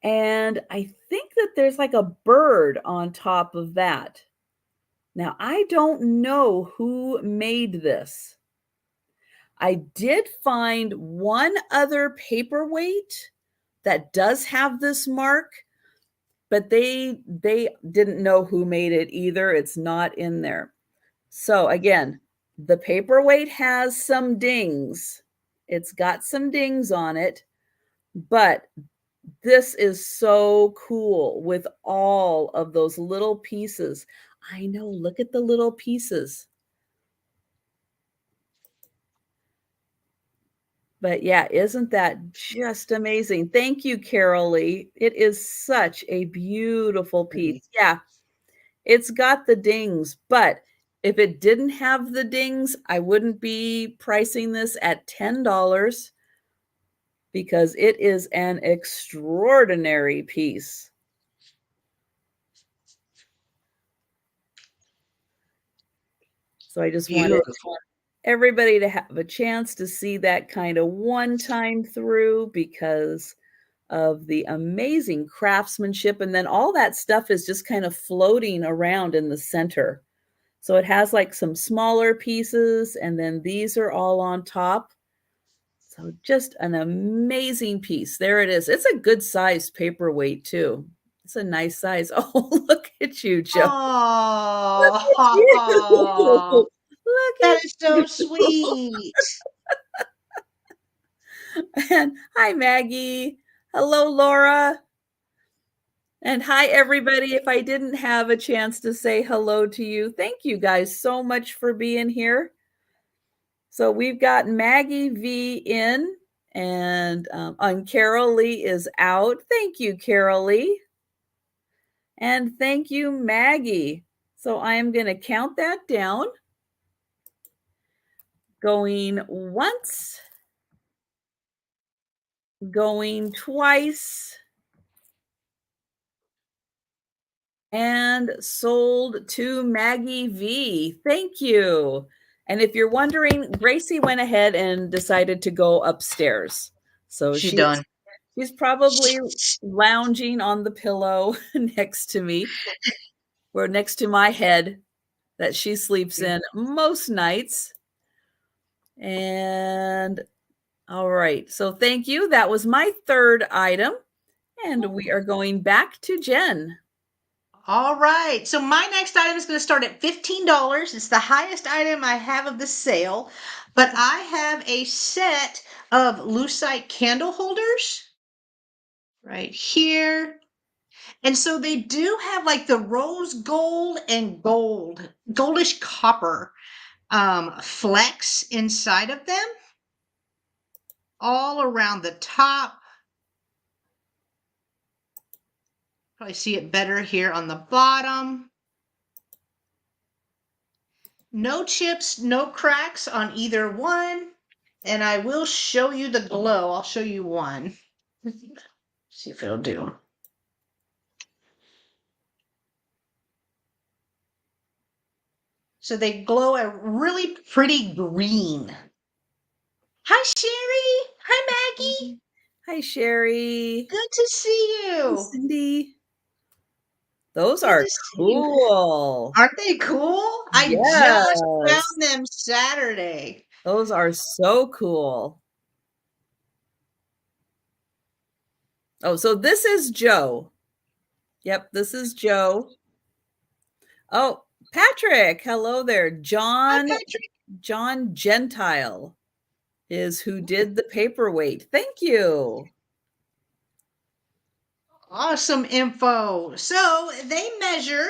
And I think that there's like a bird on top of that. Now, I don't know who made this. I did find one other paperweight that does have this mark, but they didn't know who made it either. It's not in there. So again, the paperweight has some dings. It's got some dings on it, but this is so cool with all of those little pieces. I know, look at the little pieces. But yeah, isn't that just amazing? Thank you, Carol Lee. It is such a beautiful piece. pretty. Yeah, it's got the dings, but if it didn't have the dings, I wouldn't be pricing this at $10 because it is an extraordinary piece. So I just wanted Beautiful. everybody to have a chance to see that kind of one time through because of the amazing craftsmanship. And then all that stuff is just kind of floating around in the center. So it has like some smaller pieces, and then these are all on top. So just an amazing piece. There it is. It's a good sized paperweight too. It's a nice size. Oh, look at you, Joe. Look at you. Oh, Look that at is so you. sweet. And hi, Maggie. Hello, Laura. And hi, everybody. If I didn't have a chance to say hello to you, thank you guys so much for being here. So we've got Maggie V in, and Carol Lee is out. Thank you, Carol Lee. And thank you, Maggie. So I am going to count that down. Going once, going twice, and sold to Maggie V. Thank you. And if you're wondering, Gracie went ahead and decided to go upstairs. So She done. she's probably lounging on the pillow next to me, or next to my head that she sleeps in most nights. And all right. So thank you. That was my third item. And we are going back to Jen. All right. So my next item is going to start at $15. It's the highest item I have of the sale, but I have a set of lucite candle holders right here. And so they do have like the rose gold and goldish copper flecks inside of them, all around the top. Probably see it better here on the bottom. No chips, no cracks on either one. And I will show you the glow. I'll show you one. See if it'll do. So they glow a really pretty green. Hi, Sherry. Hi, Maggie. Hi, Sherry. Good to see Hi, you. Cindy. Those Good are to see you. cool. Aren't they cool? I just found Yes. them Saturday. Those are so cool. Oh, so this is Joe. Yep, this is Joe. Oh, Patrick. Hello there. Hi, Patrick. John Gentile. is who did the paperweight. Thank you. Awesome info. So they measure.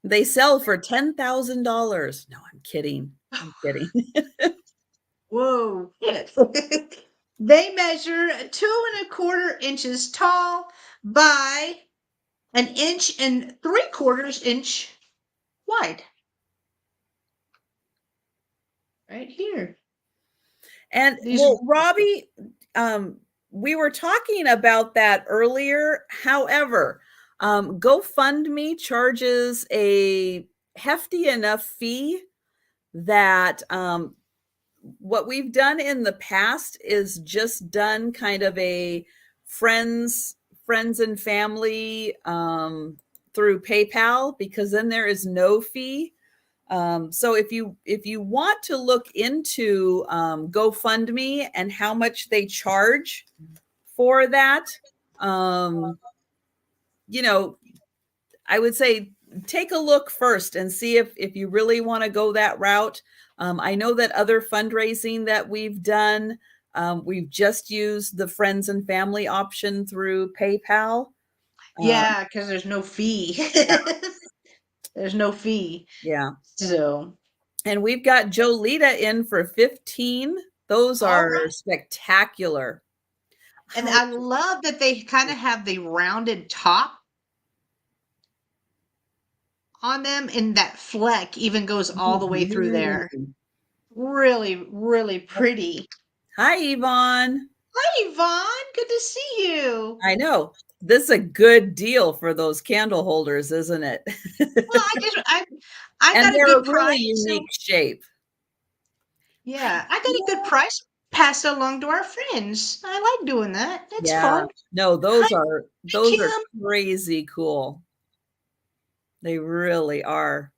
They sell for $10,000. No, I'm kidding. I'm kidding. Whoa. They measure 2.25 inches tall by 1.75 inches wide. Right here. And well, Robbie, we were talking about that earlier. However, GoFundMe charges a hefty enough fee that what we've done in the past is just done kind of a friends and family through PayPal, because then there is no fee. So if you want to look into GoFundMe and how much they charge for that, you know, I would say take a look first and see if you really want to go that route. I know that other fundraising that we've done, we've just used the friends and family option through PayPal. Yeah, because there's no fee. Yeah. There's no fee. Yeah. So. And we've got Jolita in for 15. Those All are right. spectacular. And I love that they kind of have the rounded top on them, and that fleck even goes all the way through there. Really, really pretty. Hi, Yvonne. Hi, Yvonne. Good to see you. I know. This is a good deal for those candle holders, isn't it? Well, I And got a they're good a really price. unique shape. Yeah, I got a good price. Pass it along to our friends. I like doing that. It's fun. No, Hi, those are Kim. crazy cool. They really are.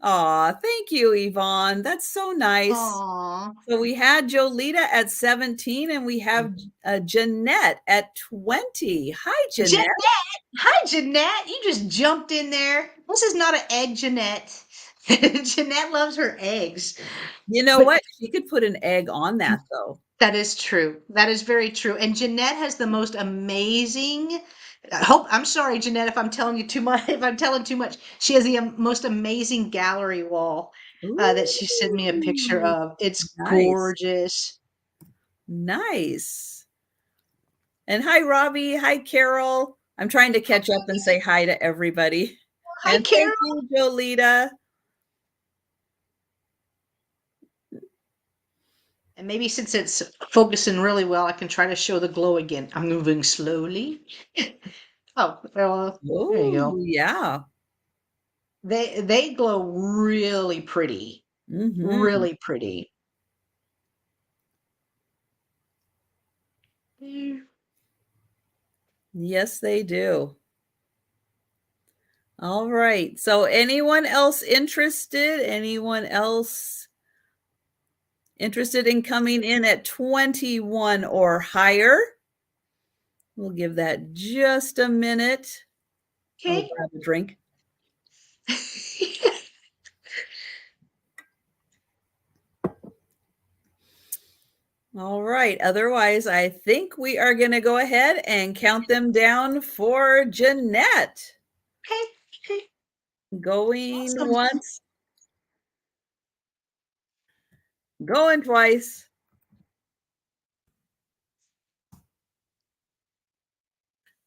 Aw, thank you, Yvonne. That's so nice. Aw. So we had Jolita at 17 and we have Jeanette at 20. Hi, Jeanette. Hi, Jeanette. You just jumped in there. This is not an egg, Jeanette. Jeanette loves her eggs. You know what? She could put an egg on that, though. That is true. That is very true. And Jeanette has the most amazing. I'm sorry, Jeanette, if I'm telling you too much. If I'm telling too much, she has the most amazing gallery wall that she sent me a picture Ooh, of. It's nice. gorgeous. Nice. And hi, Robbie. Hi, Carol. I'm trying to catch up and say hi to everybody. Hi, And Carol. thank you, Jolita. And maybe since it's focusing really well, I can try to show the glow again. I'm moving slowly. Oh, well, there you go. Oh, yeah. They glow really pretty. Mm-hmm. Really pretty. There. Yes, they do. All right. So anyone else interested? Anyone else interested in coming in at 21 or higher? We'll give that just a minute. I'll Okay. grab a drink. All right. Otherwise, I think we are going to go ahead and count them down for Jeanette. Okay. Going Awesome. once, going twice.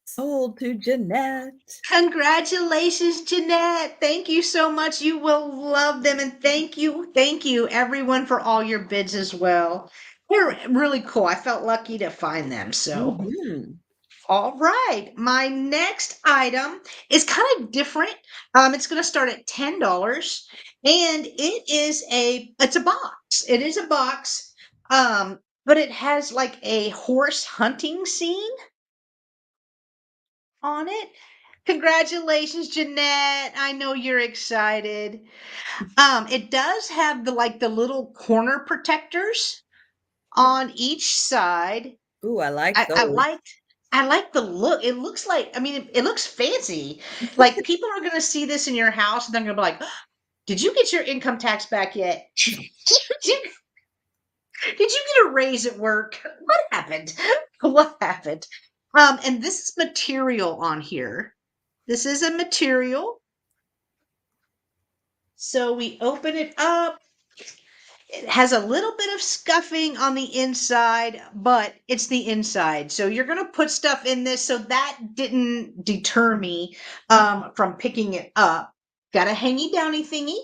Sold to Jeanette. Congratulations, Jeanette. Thank you so much. You will love them. And thank you, everyone, for all your bids as well. They're really cool. I felt lucky to find them. So, Mm-hmm. all right. My next item is kind of different. It's going to start at $10, and it's a box. It is a box. But it has like a horse hunting scene on it. Congratulations, Jeanette. I know you're excited. It does have the little corner protectors on each side. Ooh, I like I, I those. like I like the look. It looks like, I mean, it looks fancy. Like people are gonna see this in your house and they're gonna be like, "Did you get your income tax back yet?" Did you get a raise at work? What happened? What happened? And this is material on here. This is a material. So we open it up. It has a little bit of scuffing on the inside, but it's the inside. So you're going to put stuff in this. So that didn't deter me from picking it up. Got a hangy downy thingy.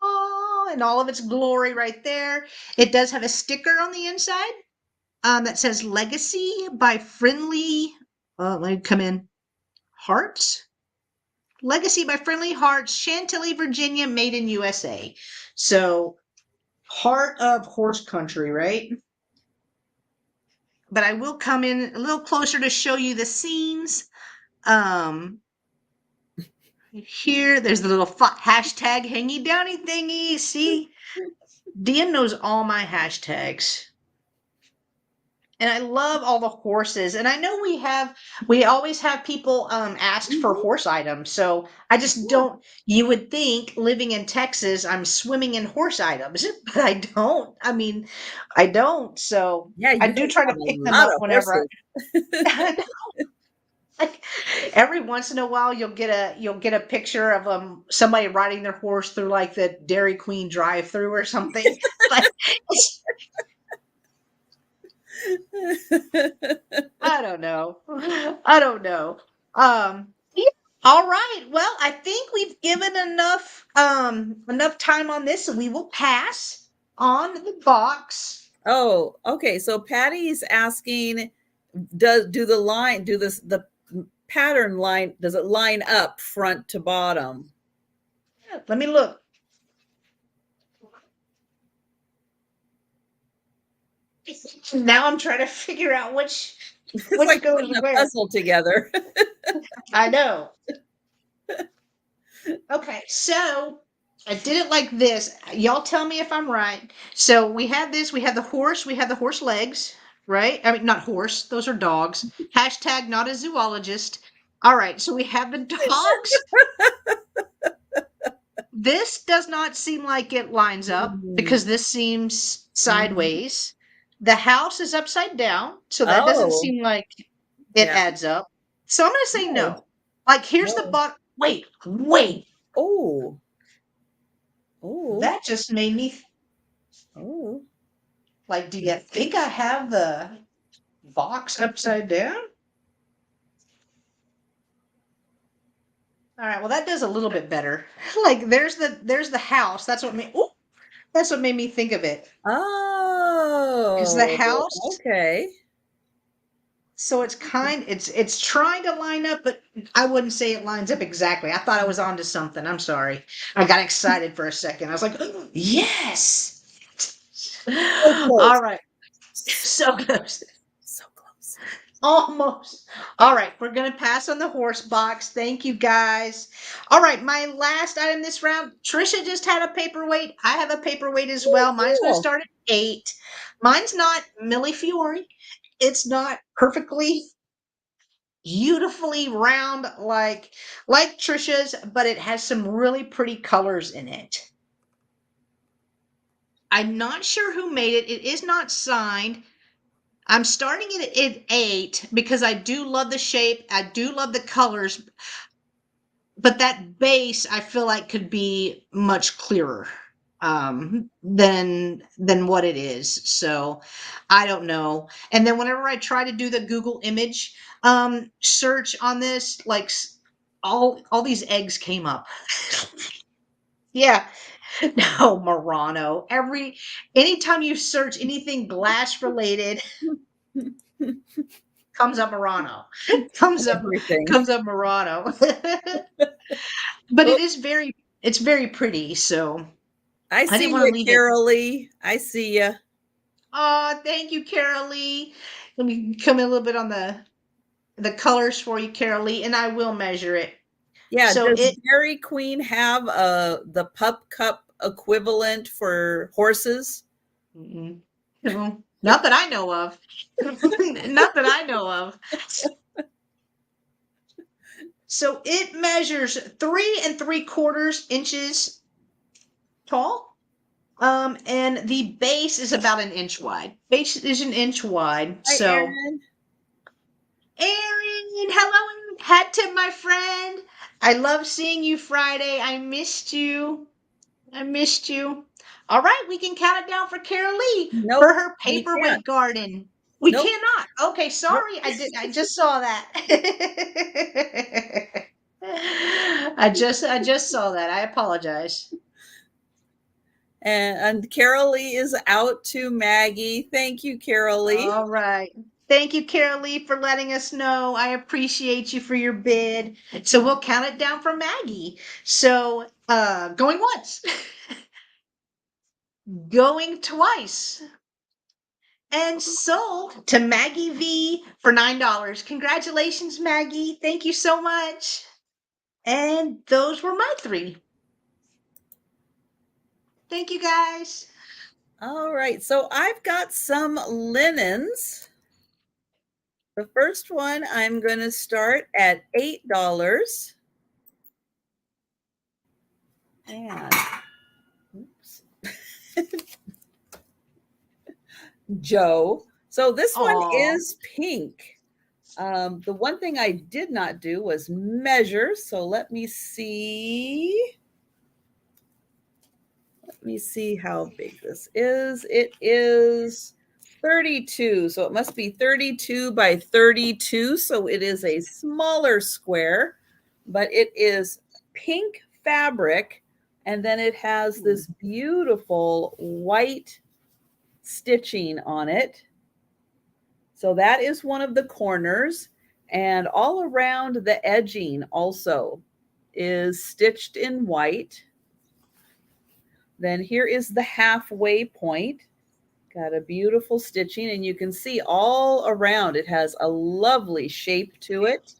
Oh, in all of its glory right there. It does have a sticker on the inside that says Legacy by Friendly. Let me come in. Hearts? Legacy by Friendly Hearts, Chantilly, Virginia, made in USA. So, heart of horse country, right? But I will come in a little closer to show you the scenes. Here, there's the little hashtag hangy downy thingy. See, Dean knows all my hashtags. And I love all the horses. And I know we always have people ask for horse items. So I just don't, you would think living in Texas, I'm swimming in horse items, but I don't. I mean, I don't. So Yeah, I you do guys try to have pick a them lot up of whenever horses. like every once in a while you'll get a picture of somebody riding their horse through like the Dairy Queen drive-through or something. Like I don't know. I don't know. Yeah. All right. Well, I think we've given enough time on this, so we will pass on the box. Oh, okay. So Patty's asking, do the pattern line, does it line up front to bottom? Let me look. Now I'm trying to figure out which It's like goes putting a where. puzzle together. I know. Okay, so I did it like this. Y'all tell me if I'm right. So we have this, we have the horse legs, right? I mean, not horse, those are dogs. Hashtag not a zoologist. All right, so we have the dogs. This does not seem like it lines up Mm. because this seems Mhm. sideways. The house is upside down, so that doesn't Oh, seem like it yeah. adds up. So I'm going to say No. no. Like, here's the No. bottom. Wait. Oh. Oh. That just made me Oh. like, do you think I have the box upside down? All right, well that does a little bit better. Like there's the house. That's what made me think of it. Is the Oh. house. Okay. So it's trying to line up, but I wouldn't say it lines up exactly. I thought I was onto something. I'm sorry. I got excited for a second. I was like, oh, yes. So All close. right. So close. So close. Almost. All right, we're going to pass on the horse box. Thank you, guys. All right, my last item this round. Trisha just had a paperweight. I have a paperweight as Oh, well. Mine's going to cool. start at 8. Mine's not Millie Fiore. It's not perfectly, beautifully round like Trisha's, but it has some really pretty colors in it. I'm not sure who made it. It is not signed. I'm starting it at 8 because I do love the shape. I do love the colors, but that base I feel like could be much clearer than what it is. So I don't know. And then whenever I try to do the Google image search on this, like all these eggs came up. Yeah. No, Murano. Anytime you search anything glass related, comes up Murano. comes up Everything. comes up Murano. But Oh, it's very pretty, so I I didn't see want to you, leave it. Carol Lee. I see you. Oh, thank you, Carol Lee. Let me come in a little bit on the colors for you, Carol Lee, and I will measure it. Yeah. So Does it Dairy Queen have the pup cup equivalent for horses? mm-mm. No, not that I know of. Not that I know of. So it measures 3 3/4 inches tall. And the base is about an inch wide. Base is an inch wide. Hi, So, Erin. Erin, hello, hat tip, my friend. I love seeing you Friday. I missed you. I missed you. All right, we can count it down for Carol Lee for Nope, her we can't. paperweight garden. We Nope, cannot. Okay, nope. sorry. I just saw that. I just saw that. I apologize. And Carol Lee is out to Maggie. Thank you, Carol Lee. All right. Thank you, Carol Lee, for letting us know. I appreciate you for your bid. So we'll count it down for Maggie. So going once, going twice, and sold to Maggie V for $9. Congratulations, Maggie. Thank you so much. And those were my three. Thank you, guys. All right, so I've got some linens. The first one I'm going to start at $8. And oops. Joe. So this one Aw. is pink. The one thing I did not do was measure. So let me see. Let me see how big this is. It is 32. So it must be 32 by 32. So it is a smaller square, but it is pink fabric. And then it has this beautiful white stitching on it. So that is one of the corners. And all around the edging also is stitched in white. Then here is the halfway point. Got a beautiful stitching, and you can see all around it has a lovely shape to it.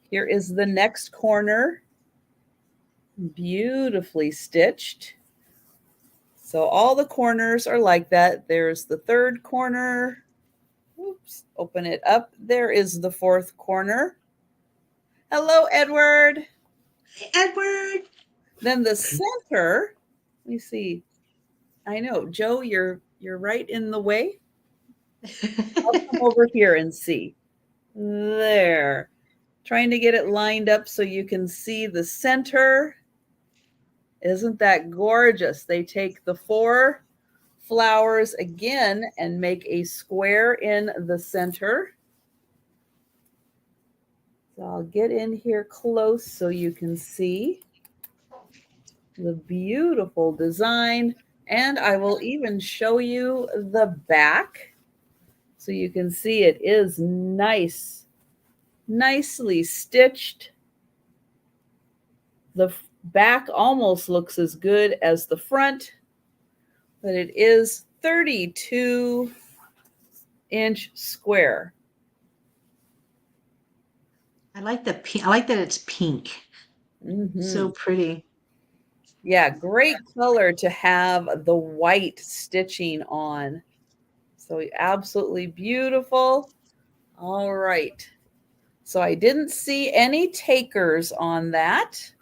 Here is the next corner, beautifully stitched. So all the corners are like that. There's the third corner. Oops, open it up. There is the fourth corner. Hello, Edward. Edward. Then the center, let me see. I know, Joe, you're right in the way. I'll come over here and see. There. Trying to get it lined up so you can see the center. Isn't that gorgeous? They take the 4 flowers again and make a square in the center. So I'll get in here close so you can see the beautiful design. And I will even show you the back so you can see it is nice, nicely stitched. The back almost looks as good as the front, but it is 32-inch square. I like the pink. I like that it's pink. Mm-hmm. So pretty. Yeah, great color to have the white stitching on. So absolutely beautiful. All right. So I didn't see any takers on that.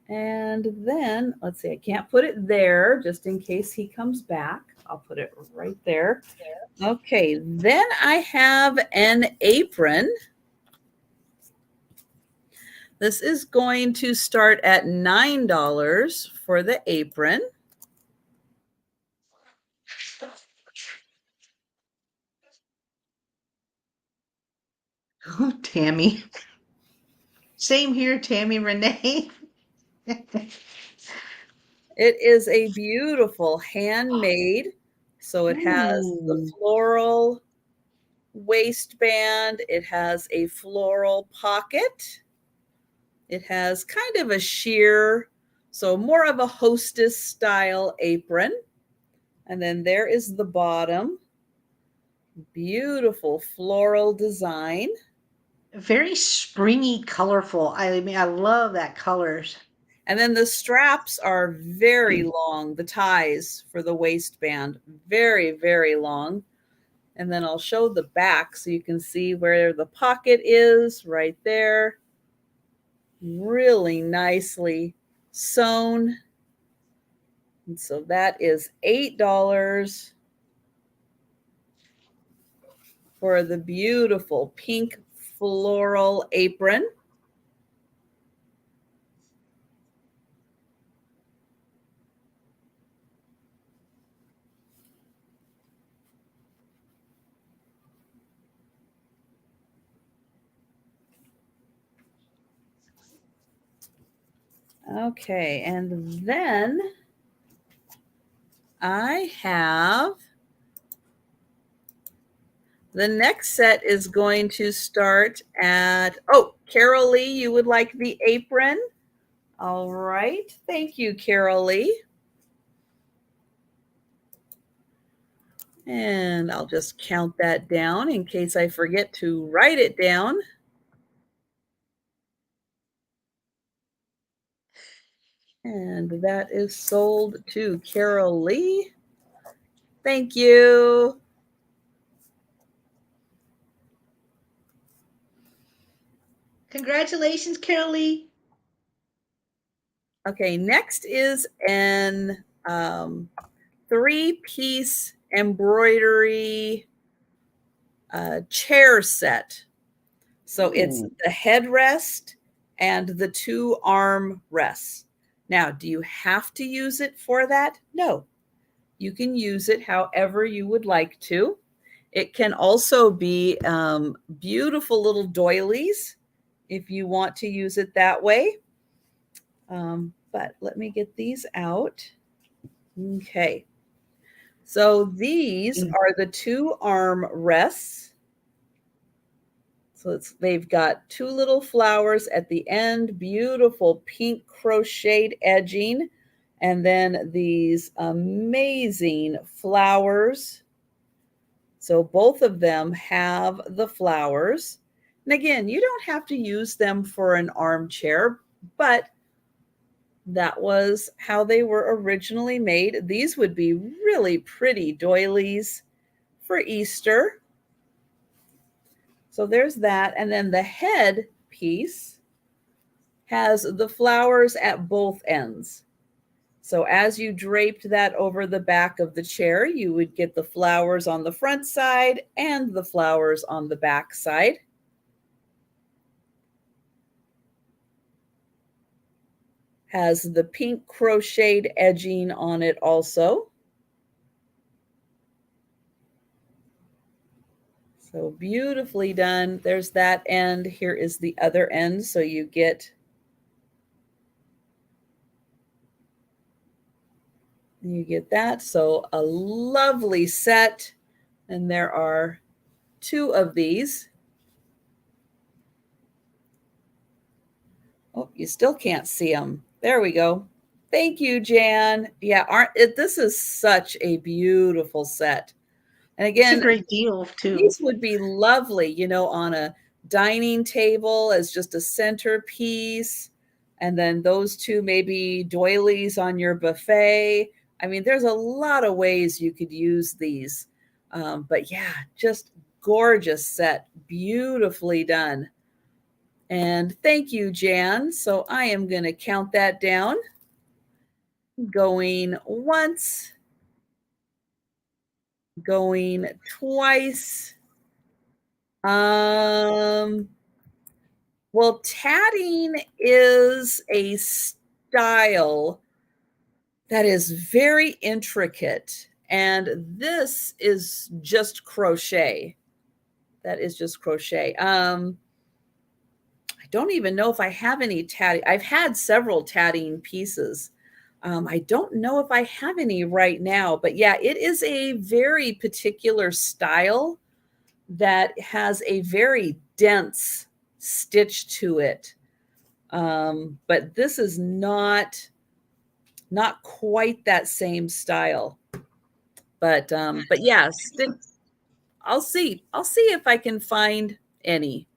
And then, let's see, I can't put it there just in case he comes back. I'll put it right there. Okay, then I have an apron. This is going to start at $9 for the apron. Oh, Tammy. Same here, Tammy Renee. It is a beautiful handmade. So it has the floral waistband. It has a floral pocket. It has kind of a sheer, so more of a hostess style apron. And then there is the bottom. Beautiful floral design. Very springy, colorful. I mean, I love that colors. And then the straps are very long, the ties for the waistband, very, very long. And then I'll show the back so you can see where the pocket is right there. Really nicely sewn. And so that is $8 for the beautiful pink floral apron. Okay, and then I have the next set is going to start at, oh, Carol Lee, you would like the apron? All right, thank you, Carol Lee. And I'll just count that down in case I forget to write it down. And that is sold to Carol Lee. Thank you. Congratulations, Carol Lee. Okay, next is an 3-piece embroidery chair set. So it's the headrest and the 2 arm rests. Now, do you have to use it for that? No. You can use it however you would like to. It can also be beautiful little doilies if you want to use it that way. But let me get these out. Okay. So these are the 2 arm rests. So they've got 2 little flowers at the end, beautiful pink crocheted edging, and then these amazing flowers. So both of them have the flowers. And again, you don't have to use them for an armchair, but that was how they were originally made. These would be really pretty doilies for Easter. So there's that. And then the head piece has the flowers at both ends. So as you draped that over the back of the chair, you would get the flowers on the front side and the flowers on the back side. Has the pink crocheted edging on it also. So beautifully done. There's that end. Here is the other end. So you get that. So a lovely set. And there are 2 of these. Oh, you still can't see them. There we go. Thank you, Jan. Yeah, this is such a beautiful set. And again, it's a great deal too. These would be lovely, on a dining table as just a centerpiece. And then those 2 maybe doilies on your buffet. I mean, there's a lot of ways you could use these. But yeah, just gorgeous set, beautifully done. And thank you, Jan. So I am going to count that down. Going once, going twice. Well, tatting is a style that is very intricate, and this is just crochet. That is just crochet. I don't even know if I have any tatting. I've had several tatting pieces. I don't know if I have any right now, but yeah, it is a very particular style that has a very dense stitch to it. But this is not quite that same style. But yeah, I'll see if I can find any.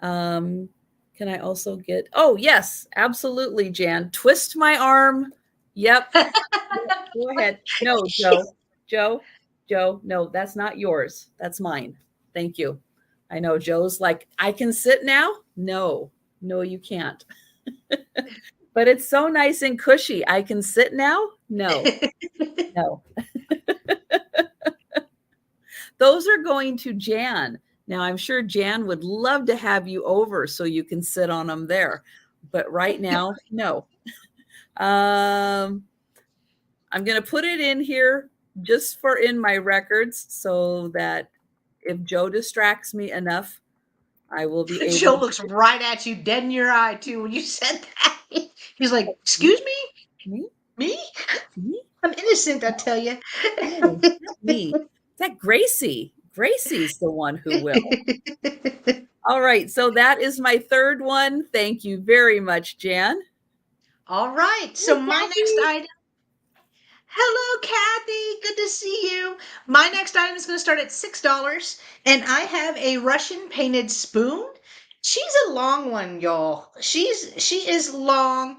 Can I also get, oh yes, absolutely, Jan. Twist my arm. Yep. Go ahead. No, Joe. Joe, no, that's not yours. That's mine. Thank you. I know Joe's like, I can sit now. No, no, you can't. But it's so nice and cushy. I can sit now. No, no. Those are going to Jan. Now, I'm sure Jan would love to have you over so you can sit on them there. But right now, no. I'm going to put it in here just for in my records so that if Joe distracts me enough, I will be able Joe to. looks right at you, dead in your eye, too, when you said that. He's like, excuse me? Me? Me? Me? I'm innocent, I tell you. No, not me. Is that Gracie? Gracie's the one who will. All right. So that is my third one. Thank you very much, Jan. All right. So Hey, my next Kathy. item. Hello, Kathy. Good to see you. My next item is going to start at $6, and I have a Russian painted spoon. She's a long one, y'all. She is long.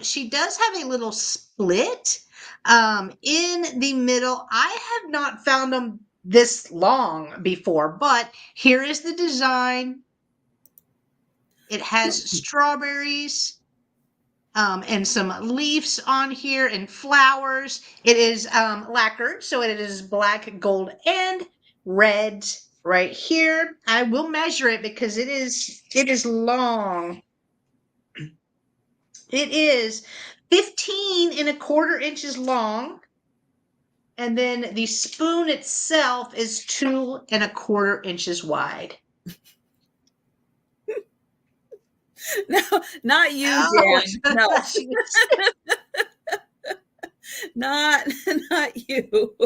She does have a little split in the middle. I have not found them this long before, but here is the design. It has strawberries and some leaves on here and flowers. It is lacquered, so it is black, gold, and red right here. I will measure it because it is long. It is 15 1/4 inches long. And then the spoon itself is 2 1/4 inches wide. No, not you, Oh, Jan. No, not you.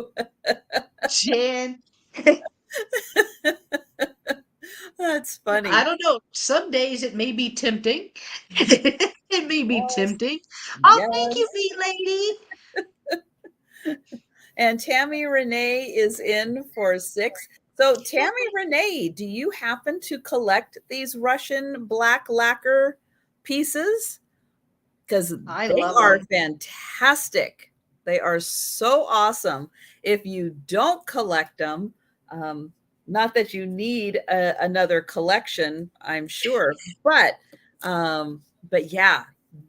Jan. That's I funny. don't know. Some days it may be tempting. It may be Yes, tempting. Oh, thank you, yes. meat lady. And Tammy Renee is in for 6. So, Tammy Renee, do you happen to collect these Russian black lacquer pieces? Because I they love are them. fantastic. They are so awesome. If you don't collect them, not that you need another collection, I'm sure, but yeah,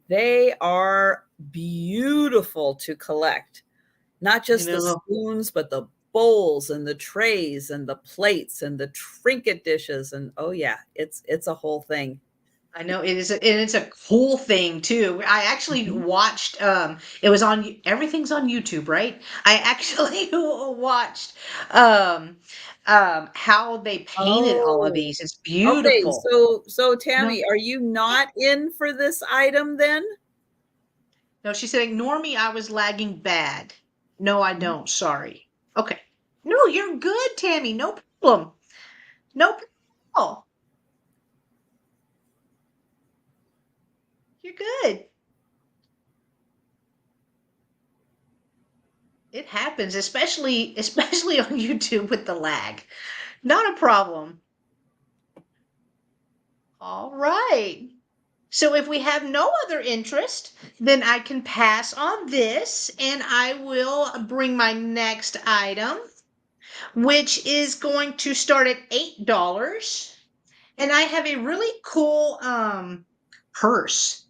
they are beautiful to collect. Not I just the know. spoons, but the bowls and the trays and the plates and the trinket dishes. And oh yeah, it's a whole thing. I know it is, and it's a cool thing too. I actually Mhm. watched. It was on. Everything's on YouTube, right? I actually watched um, how they painted all of Oh, these. It's okay. beautiful. So No, Tammy, are you not in for this item then? no, she said, "Ignore me. I was lagging bad." No, I Mhm. don't. Sorry. Okay. No, you're good, Tammy. No problem. No problem. You're good. It happens, especially on YouTube with the lag. Not a problem. All right. So if we have no other interest, then I can pass on this and I will bring my next item, which is going to start at $8. And I have a really cool purse.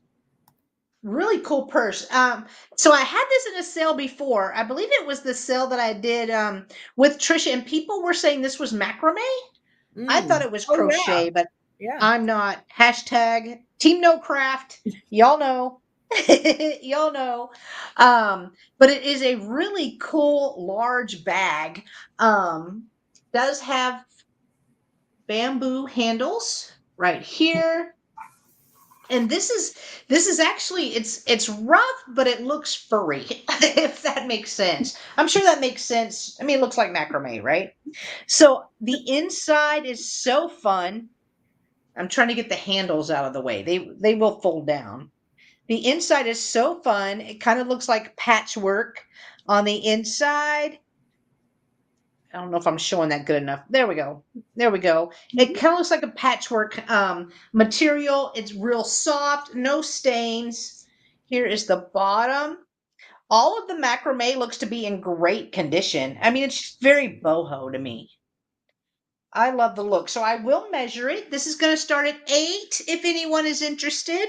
Really cool purse. So I had this in a sale before. I believe it was the sale that I did with Trisha, and people were saying this was macrame. I thought Mm. it was Oh yeah, crochet, but yeah. I'm not. Hashtag Team No Craft. Y'all know. Y'all know. But it is a really cool large bag. Does have bamboo handles right here. And this is actually it's rough, but it looks furry, if that makes sense. I'm sure that makes sense. I mean, it looks like macrame, right? So the inside is so fun. I'm trying to get the handles out of the way. They will fold down. The inside is so fun. It kind of looks like patchwork on the inside. I don't know if I'm showing that good enough. There we go. There we go. It Mhm. kind of looks like a patchwork material. It's real soft, no stains. Here is the bottom. all of the macrame looks to be in great condition. I mean, it's very boho to me. I love the look. So I will measure it. This is going to start at 8 if anyone is interested.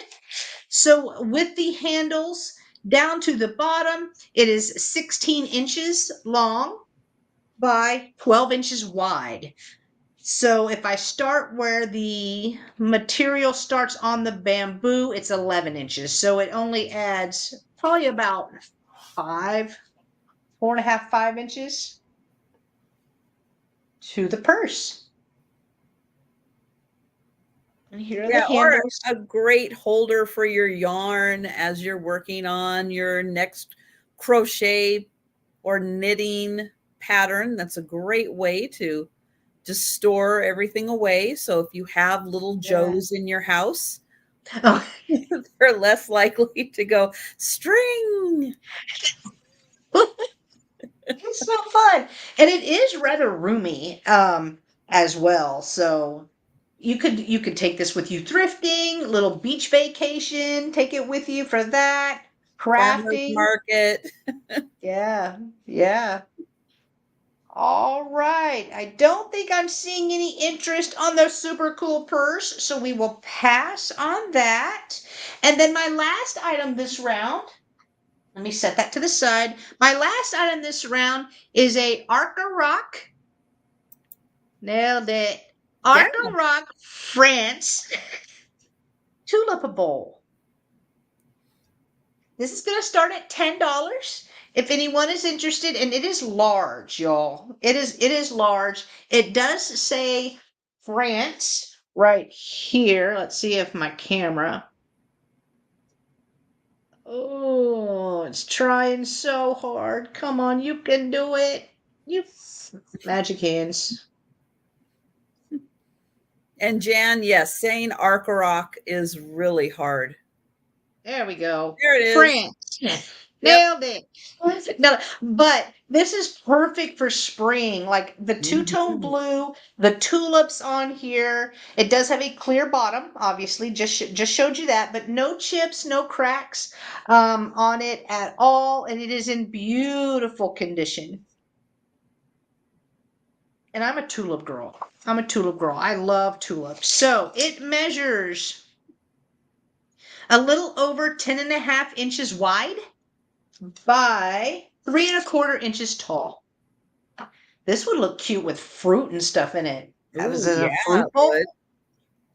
So with the handles down to the bottom, it is 16 inches long by 12 inches wide. So if I start where the material starts on the bamboo, it's 11 inches. So it only adds probably about 4.5, 5 inches to the purse. And here are the or handles. a great holder for your yarn as you're working on your next crochet or knitting pattern. That's a great way to just store everything away. So if you have little Joes in your house, Oh, they're less likely to go string. it's so fun. And it is rather roomy as well. So you could take this with you thrifting, little beach vacation, take it with you for that, Farmer's crafting. market. Yeah. Yeah. All right. I don't think I'm seeing any interest on the super cool purse, so we will pass on that. And then my last item this round, let me set that to the side. My last item this round is a Arca Rock. Nailed it. Yeah. Arca Rock France Tulip Bowl. This is going to start at $10 if anyone is interested, and it is large, y'all. It is large. It does say France right here. Let's see if my camera. Oh, it's trying so hard. Come on, you can do it. You magic hands. And Jan, yes, saying Arkarock is really hard. There we go. There it is. France. Yep. Nailed it. No, but this is perfect for spring. Like the two-tone Mhm. blue, the tulips on here. It does have a clear bottom, obviously. Just showed you that, but no chips, no cracks on it at all, and it is in beautiful condition. And I'm a tulip girl. I'm a tulip girl. I love tulips. So it measures a little over 10.5 inches wide by 3.25 inches tall. This would look cute with fruit and stuff in it. As Ooh, a yeah, fruit it bowl, would.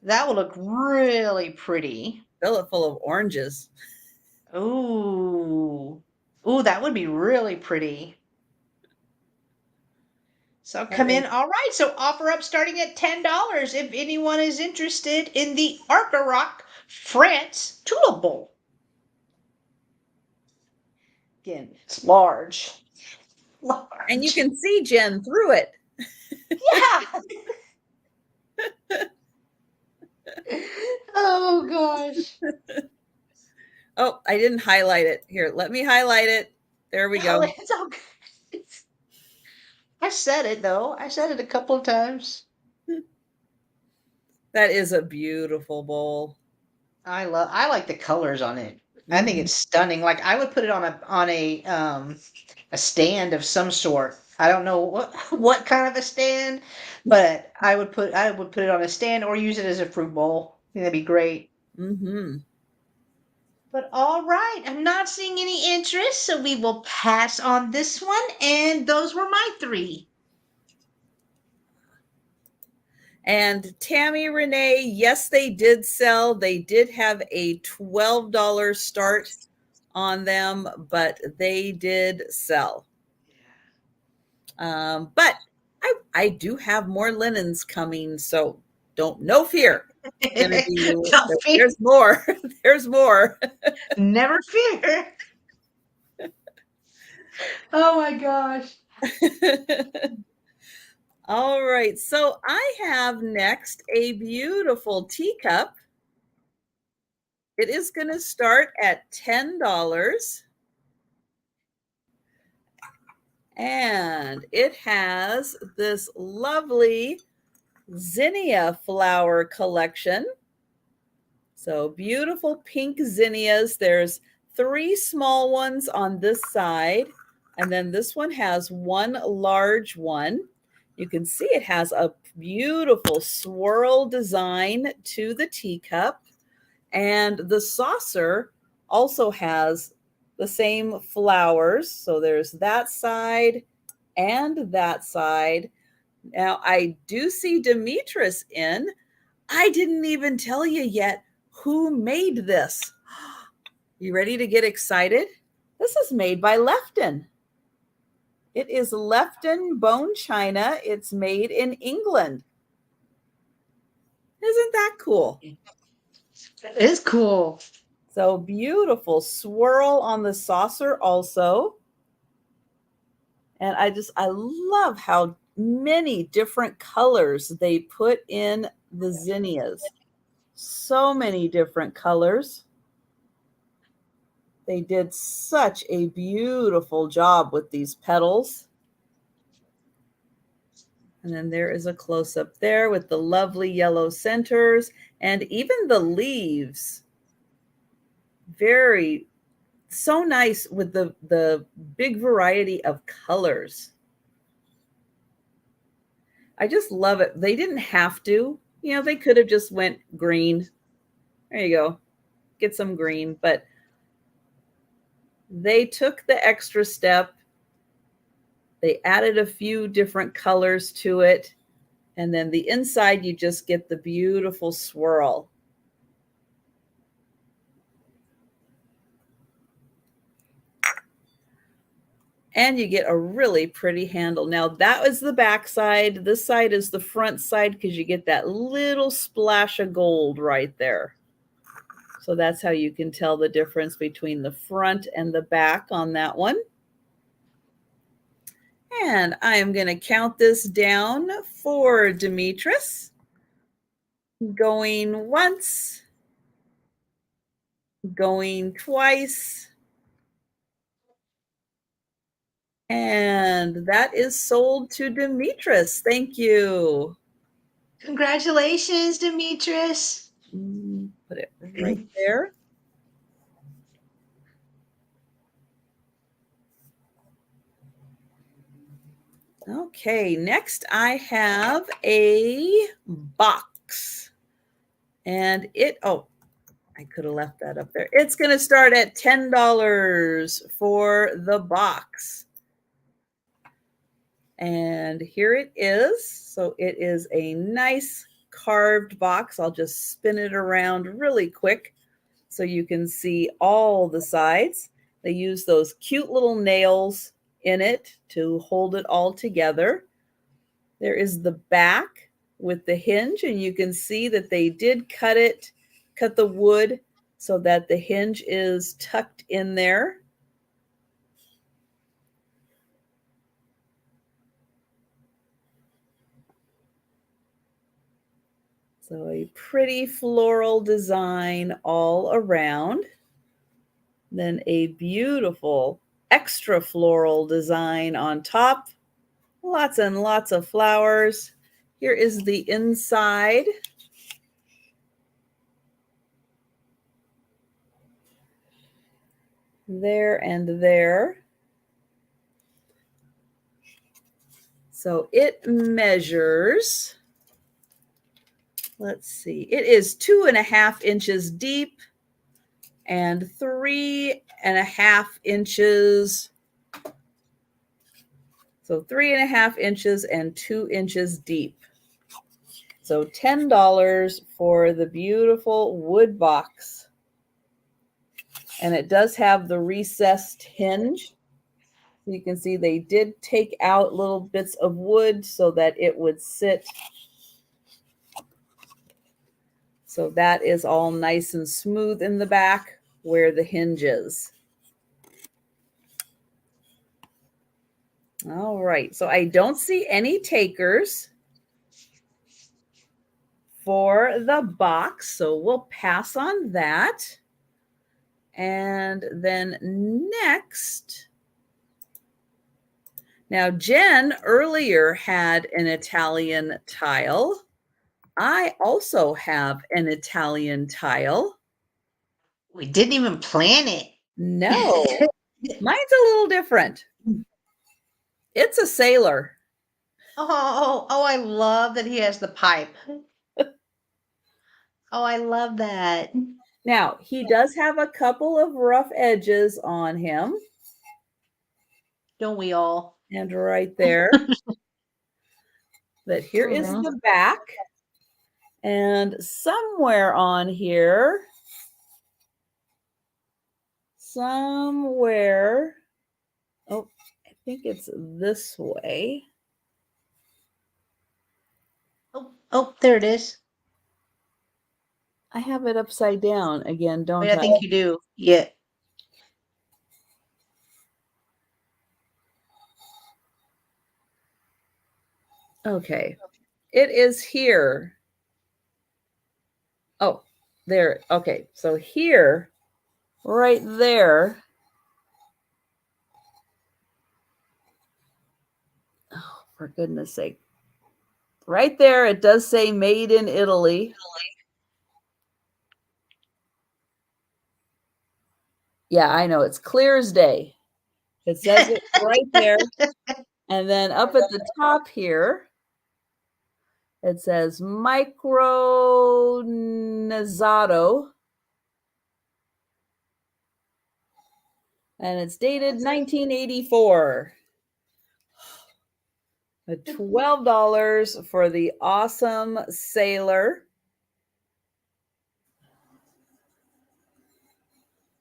that would look really pretty. Fill it full of oranges. Ooh. Ooh, that would be really pretty. So That come is in. All right. So offer up starting at $10 if anyone is interested in the Arcaroc France Tulip Bowl. Again, it's large. And you Large. can see Jen through it. Yeah. Oh gosh. Oh, I didn't highlight it. Here, let me highlight it. There we No, go. it's all good. I said it though. I said it a couple of times. That is a beautiful bowl. I like the colors on it. I think Mhm. it's stunning. Like I would put it on a stand of some sort. I don't know what kind of a stand, but I would put it on a stand or use it as a fruit bowl. I think that'd be great. Mhm. But all right, I'm not seeing any interest, so we will pass on this one. And those were my 3. And Tammy Renee, yes, they did sell. They did have a $12 start on them, but they did sell. But I do have more linens coming, so don't no fear. Gonna be Don't fear. there's more. There's more. Never fear. Oh my gosh. All right, so I have next a beautiful teacup. It is going to start at $10. And it has this lovely zinnia flower collection. So beautiful pink zinnias. There's 3 small ones on this side, and then this one has 1 large one. You can see it has a beautiful swirl design to the teacup, and the saucer also has the same flowers. So there's that side and that side. Now I do see Demetrius in. I didn't even tell you yet who made this. You ready to get excited? This is made by Lefton. It is Lefton bone china. It's made in England. Isn't that cool? That is cool. So beautiful swirl on the saucer also. And I love how many different colors they put in the zinnias. So many different colors. They did such a beautiful job with these petals. And then there is a close-up there with the lovely yellow centers and even the leaves. Very, so nice with the big variety of colors. I just love it. They didn't have to. You know, they could have just went green. There you go. Get some green. But they took the extra step. They added a few different colors to it. And then the inside, you just get the beautiful swirl. And you get a really pretty handle. Now that was the back side. This side is the front side because you get that little splash of gold right there. So that's how you can tell the difference between the front and the back on that one. And I am going to count this down for Demetrius. Going once, going twice, and that is sold to Demetrius. Thank you. Congratulations, Demetrius. Put it right there. Okay, next I have a box. And I could have left that up there. It's going to start at $10 for the box. And here it is. So it is a nice carved box. I'll just spin it around really quick so you can see all the sides. They use those cute little nails in it to hold it all together. There is the back with the hinge, and you can see that they did cut the wood so that the hinge is tucked in there. So a pretty floral design all around. Then a beautiful extra floral design on top. Lots and lots of flowers. Here is the inside. There and there. So it measures, let's see, it is 2.5 inches deep and 3.5 inches. So 3.5 inches and 2 inches deep. So $10 for the beautiful wood box. And it does have the recessed hinge. You can see they did take out little bits of wood so that it would sit. So that is all nice and smooth in the back where the hinge is. All right, so I don't see any takers for the box, so we'll pass on that. And then next, now Jen earlier had an Italian tile. I also have an Italian tile. We didn't even plan it. No, mine's a little different. It's a sailor. Oh, I love that he has the pipe. Oh, I love that. Now, he does have a couple of rough edges on him. Don't we all? And right there. But here is Mhm. the back. And somewhere on here, somewhere, oh, I think it's this way. Oh, there it is. I have it upside down again, don't Wait, I I? think you do. Yeah. Okay. It is here. Oh, there. Okay. So here, right there. Oh, for goodness sake. Right there, it does say made in Italy. Yeah, I know. It's clear as day. It says it right there. And then up at the top here, it says Micro Nazzato. And it's dated 1984. $12 for the awesome sailor.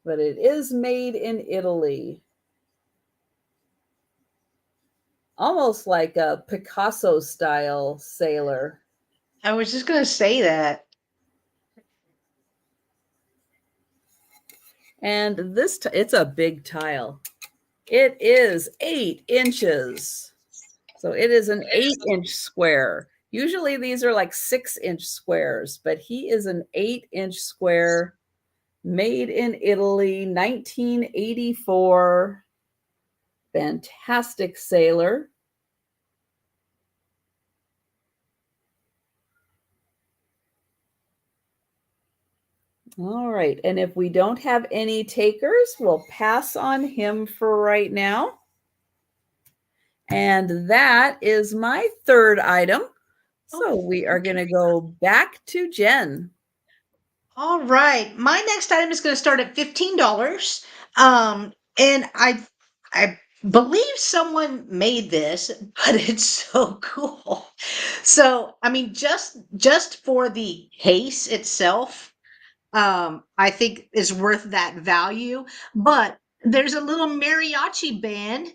But it is made in Italy. Almost like a Picasso style sailor. I was just going to say that. And this, it's a big tile. It is 8 inches. So it is an 8-inch square. Usually these are like 6-inch squares, but he is an 8-inch square made in Italy, 1984. Fantastic sailor. All right. And if we don't have any takers, we'll pass on him for right now. And that is my third item. So we are going to go back to Jen. All right. My next item is going to start at $15. And I believe someone made this, but it's so cool. So, I mean, just for the case itself, I think is worth that value. But there's a little mariachi band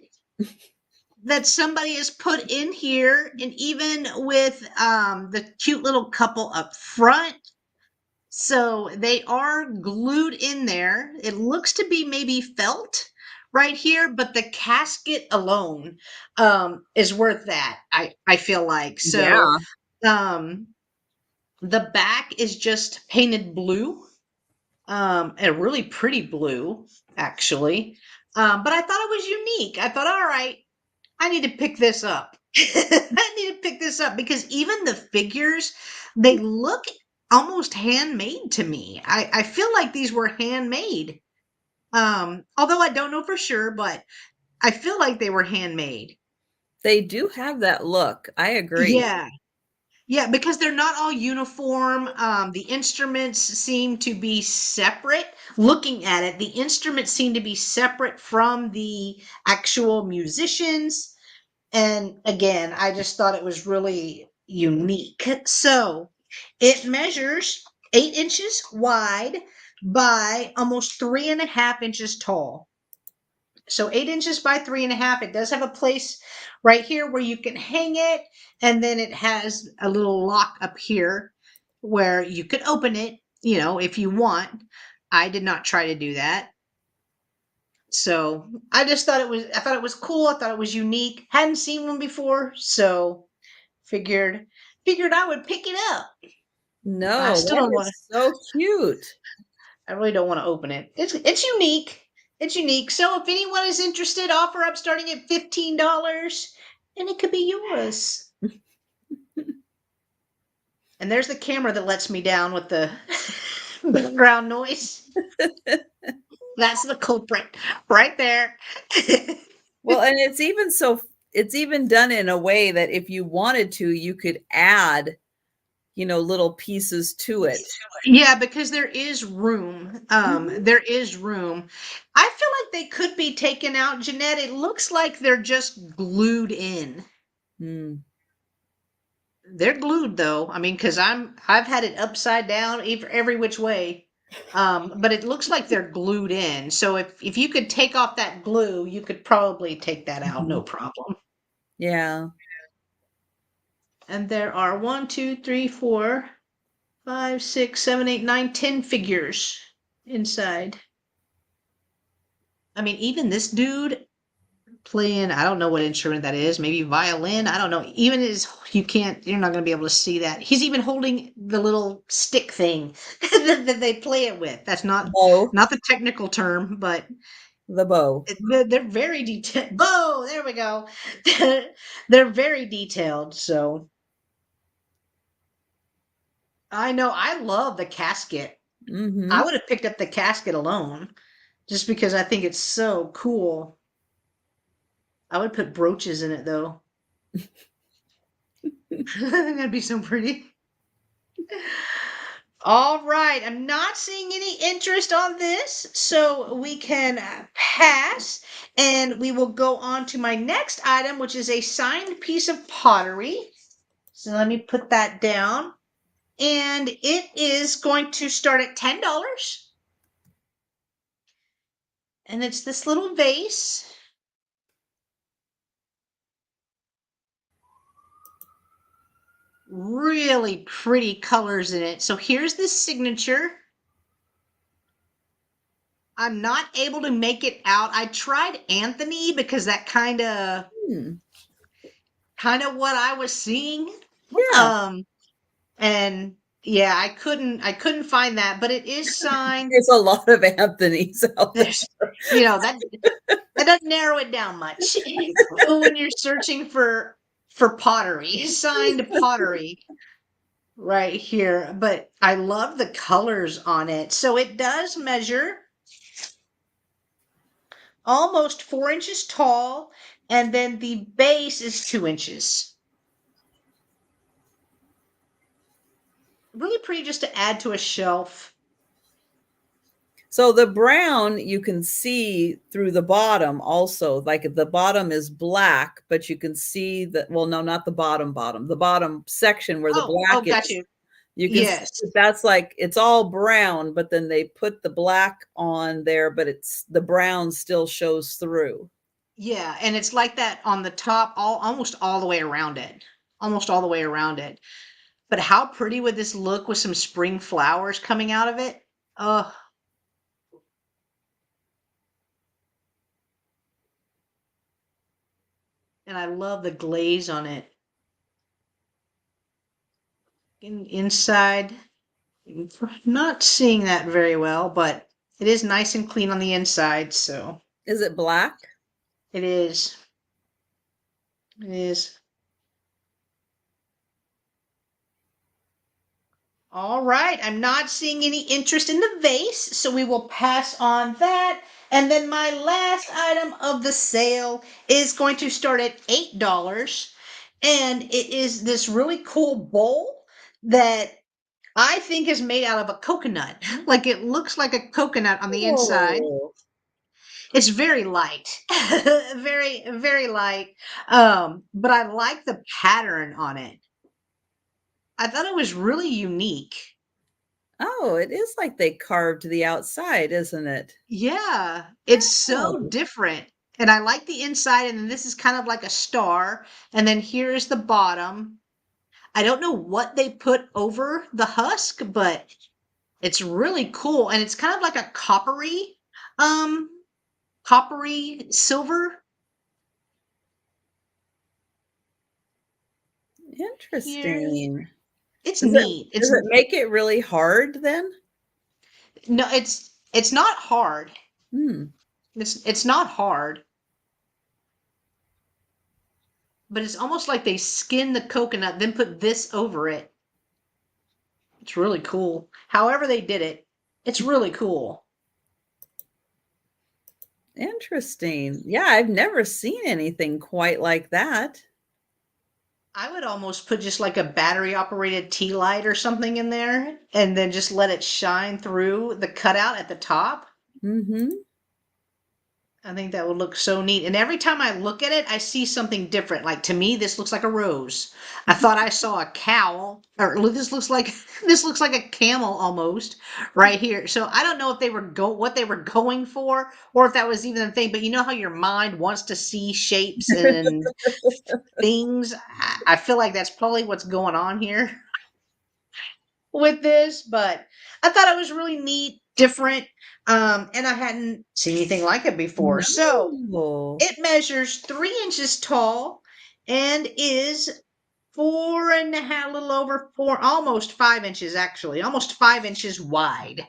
that somebody has put in here, and even with the cute little couple up front. So they are glued in there. It looks to be maybe felt right here, but the casket alone is worth that. I feel like. So Yeah. um the back is just painted blue. A really pretty blue, actually. But I thought it was unique. I thought, all right, I need to pick this up. I need to pick this up because even the figures, they look almost handmade to me. I feel like these were handmade. Although I don't know for sure, but I feel like they were handmade. They do have that look. I agree. Yeah. Yeah, because they're not all uniform. The instruments seem to be separate. Looking at it, the instruments seem to be separate from the actual musicians. And again, I just thought it was really unique. So it measures 8 inches wide by almost 3.5 inches tall. So 8 inches by 3.5. It does have a place right here where you can hang it. And then it has a little lock up here where you could open it, if you want. I did not try to do that. So I just thought I thought it was cool. I thought it was unique. Hadn't seen one before, so figured I would pick it up. I No, still that don't want to. is so cute. I really don't want to open it. It's unique. It's unique. So if anyone is interested, offer up starting at $15, and it could be yours. And there's the camera that lets me down with the background noise. That's the culprit right there. Well, and it's even done in a way that if you wanted to, you could add, little pieces to it. Yeah, because there is room. Mhm. There is room. I feel like they could be taken out, Jeanette. It looks like they're just glued in. Mm. They're glued though. I mean, because I've had it upside down every which way. But it looks like they're glued in. So if you could take off that glue, you could probably take that out, no Mhm. problem. Yeah. And there are 1, 2, 3, 4, 5, 6, 7, 8, 9, 10 figures inside. I mean, even this dude playing, I don't know what instrument that is, maybe violin, I don't know. Even his, you're not going to be able to see that. He's even holding the little stick thing that they play it with. That's Bow. not the technical term, but The bow. they're very detailed. Bow, there we go. They're very detailed, so I know I love the casket. I Mhm. would have picked up the casket alone just because I think it's so cool. I would put brooches in it though. I think that'd be so pretty. All right, I'm not seeing any interest on this, so we can pass and we will go on to my next item, which is a signed piece of pottery. So let me put that down. And it is going to start at $10. And it's this little vase. Really pretty colors in it. So here's the signature. I'm not able to make it out. I tried Anthony because that Hmm. kind of what I was seeing. Yeah. Um and yeah, I couldn't find that, but it is signed. There's a lot of Anthony's out there. There's that doesn't narrow it down much when you're searching for pottery, signed pottery right here. But I love the colors on it. So it does measure almost 4 inches tall, and then the base is 2 inches. Really pretty just to add to a shelf. So the brown you can see through the bottom also, like the bottom is black, but you can see that, well, no, not the bottom, the bottom section where the Oh, black got is. you. You can see Yes. that that's like it's all brown, but then they put the black on there, but it's the brown still shows through. Yeah, and it's like that on the top, almost all the way around it. Almost all the way around it. But how pretty would this look with some spring flowers coming out of it? Oh, and I love the glaze on it. Inside, not seeing that very well, but it is nice and clean on the inside, so Is it black? it is. It is. All right, I'm not seeing any interest in the vase, so we will pass on that. And then my last item of the sale is going to start at $8. And it is this really cool bowl that I think is made out of a coconut. Like it looks like a coconut on the inside. Oh, It's very light. Very, very light. But I like the pattern on it. I thought it was really unique. oh, it is like they carved the outside, isn't it? Yeah, it's so Oh, different. And I like the inside, and then this is kind of like a star, and then here's the bottom. I don't know what they put over the husk, but it's really cool, and it's kind of like a um, coppery silver here. interesting. It's Does it neat. does it make it really hard then? No, it's not hard. Hmm. It's not hard, but it's almost like they skin the coconut, then put this over it. It's really cool. However they did it, it's really cool. Interesting. Yeah, I've never seen anything quite like that. I would almost put just like a battery operated tea light or something in there and then just let it shine through the cutout at the top. Mm-hmm. I think that would look so neat. And every time I look at it, I see something different. Like to me, this looks like a rose. I thought I saw a cow, or this looks like this looks like a camel almost right here. So I don't know if they were what they were going for, or if that was even a thing. But you know how your mind wants to see shapes and things. I feel like that's probably what's going on here with this. But I thought it was really neat, different, and I hadn't seen anything like it before. So No. it measures 3 inches tall and is 4.5, a little over four, almost 5 inches actually, almost 5 inches wide.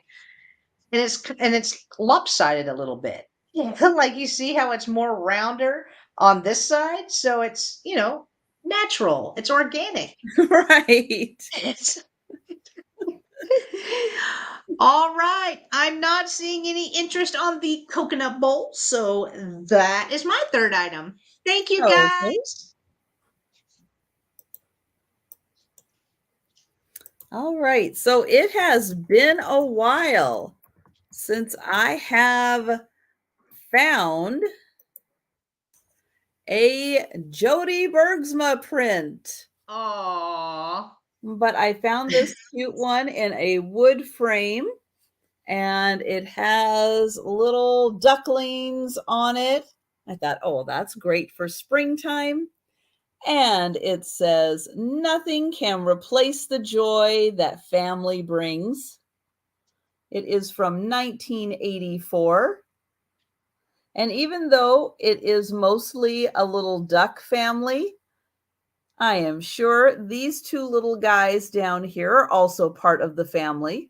And it's lopsided a little bit. Yeah. Like you see how it's more rounder on this side, so it's natural. It's organic. Right. It's all right. I'm not seeing any interest on the coconut bowl, so that is my third item. Thank you Okay. guys. All right. So it has been a while since I have found a Jody Bergsma print. Aww. But I found this cute one in a wood frame, and it has little ducklings on it. I thought, oh, that's great for springtime. And it says, nothing can replace the joy that family brings. It is from 1984. And even though it is mostly a little duck family, I am sure these two little guys down here are also part of the family.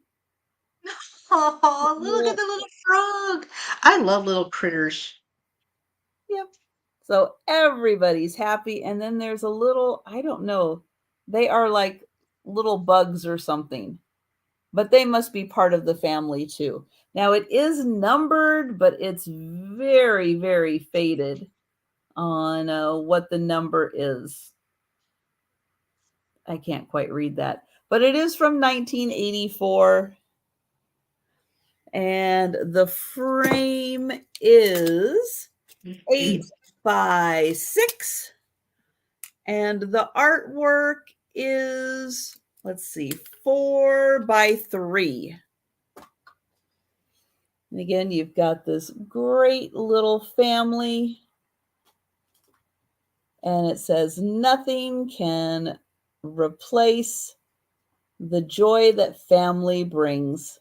Aw, look at Well, the little frog. I love little critters. yep. So everybody's happy. And then there's a little, I don't know, they are like little bugs or something, but they must be part of the family too. Now it is numbered, but it's very, very faded on what the number is. I can't quite read that, but it is from 1984. And the frame is 8 by 6. And the artwork is, let's see, 4 by 3. And again, you've got this great little family. And it says, nothing can replace the joy that family brings.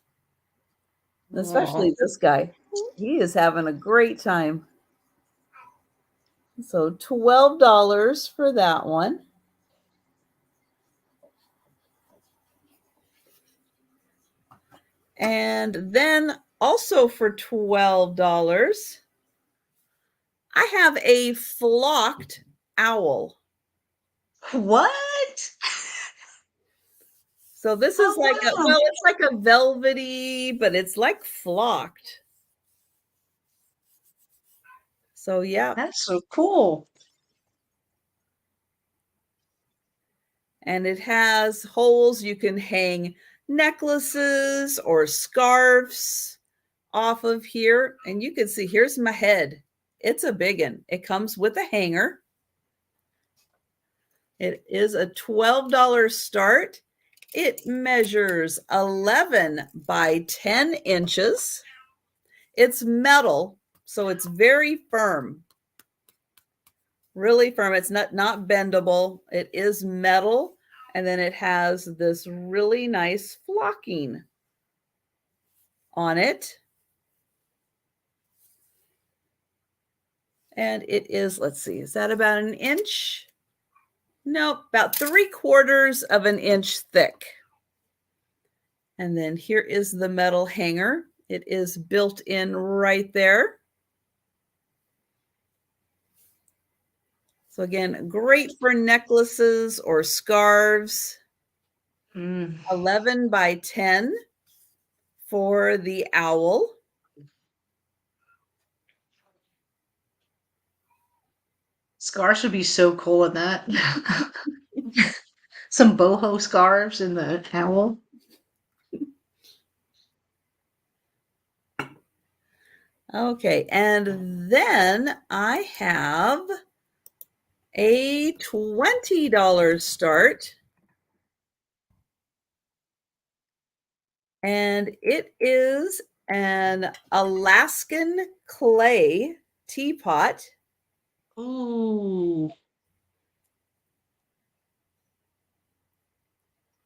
Aw. Especially this guy. He is having a great time. So $12 for that one. And then also for $12, I have a flocked owl. What? So this is like a, Oh, wow. well, it's like a velvety, but it's like flocked. So yeah. That's so cool. And it has holes you can hang necklaces or scarves off of here. And you can see, here's my head. It's a big one. It comes with a hanger. It is a $12 start. It measures 11 by 10 inches. It's metal, so it's very firm. Really firm. It's not bendable. It is metal. And then it has this really nice flocking on it. And it is, let's see, is that about an inch? Nope, about 3/4 of an inch thick. And then here is the metal hanger. It is built in right there. So again, great for necklaces or scarves. Mm. 11 by 10 for the owl. Scarves would be so cool in that. Some boho scarves in the owl. Okay, and then I have a $20 start. And it is an Alaskan clay teapot. Ooh.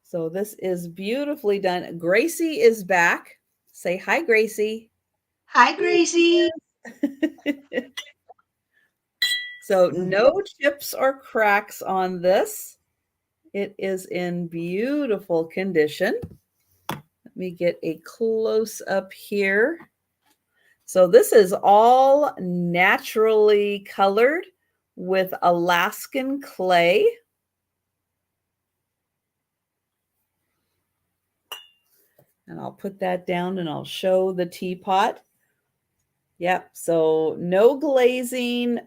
So this is beautifully done. Gracie is back. Say hi, Gracie. Hi, Gracie. So no chips or cracks on this. It is in beautiful condition. Let me get a close up here. So this is all naturally colored with Alaskan clay. And I'll put that down and I'll show the teapot. Yep, so no glazing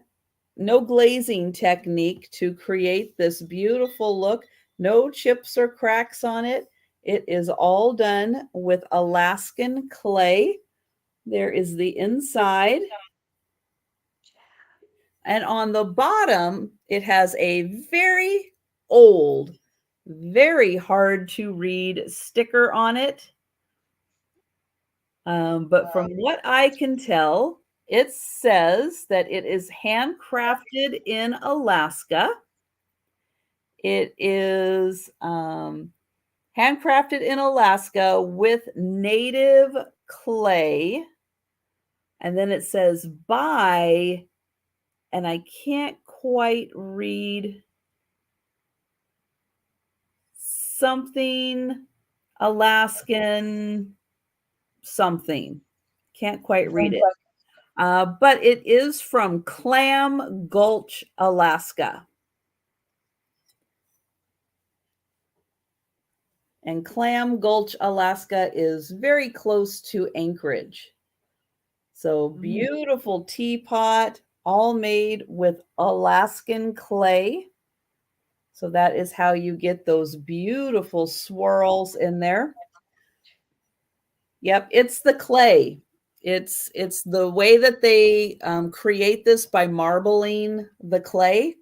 technique to create this beautiful look. No chips or cracks on it. It is all done with Alaskan clay. There is the inside. And on the bottom, it has a very old, very hard to read sticker on it. But from what I can tell, it says that it is handcrafted in Alaska. It is handcrafted in Alaska with native clay. And then it says by, and I can't quite read something Alaskan something. Can't quite read it. But it is from Clam Gulch, Alaska. And Clam Gulch, Alaska is very close to Anchorage. So beautiful teapot, all made with Alaskan clay. So that is how you get those beautiful swirls in there. Yep, it's the clay. It's the way that they create this by marbling the clay.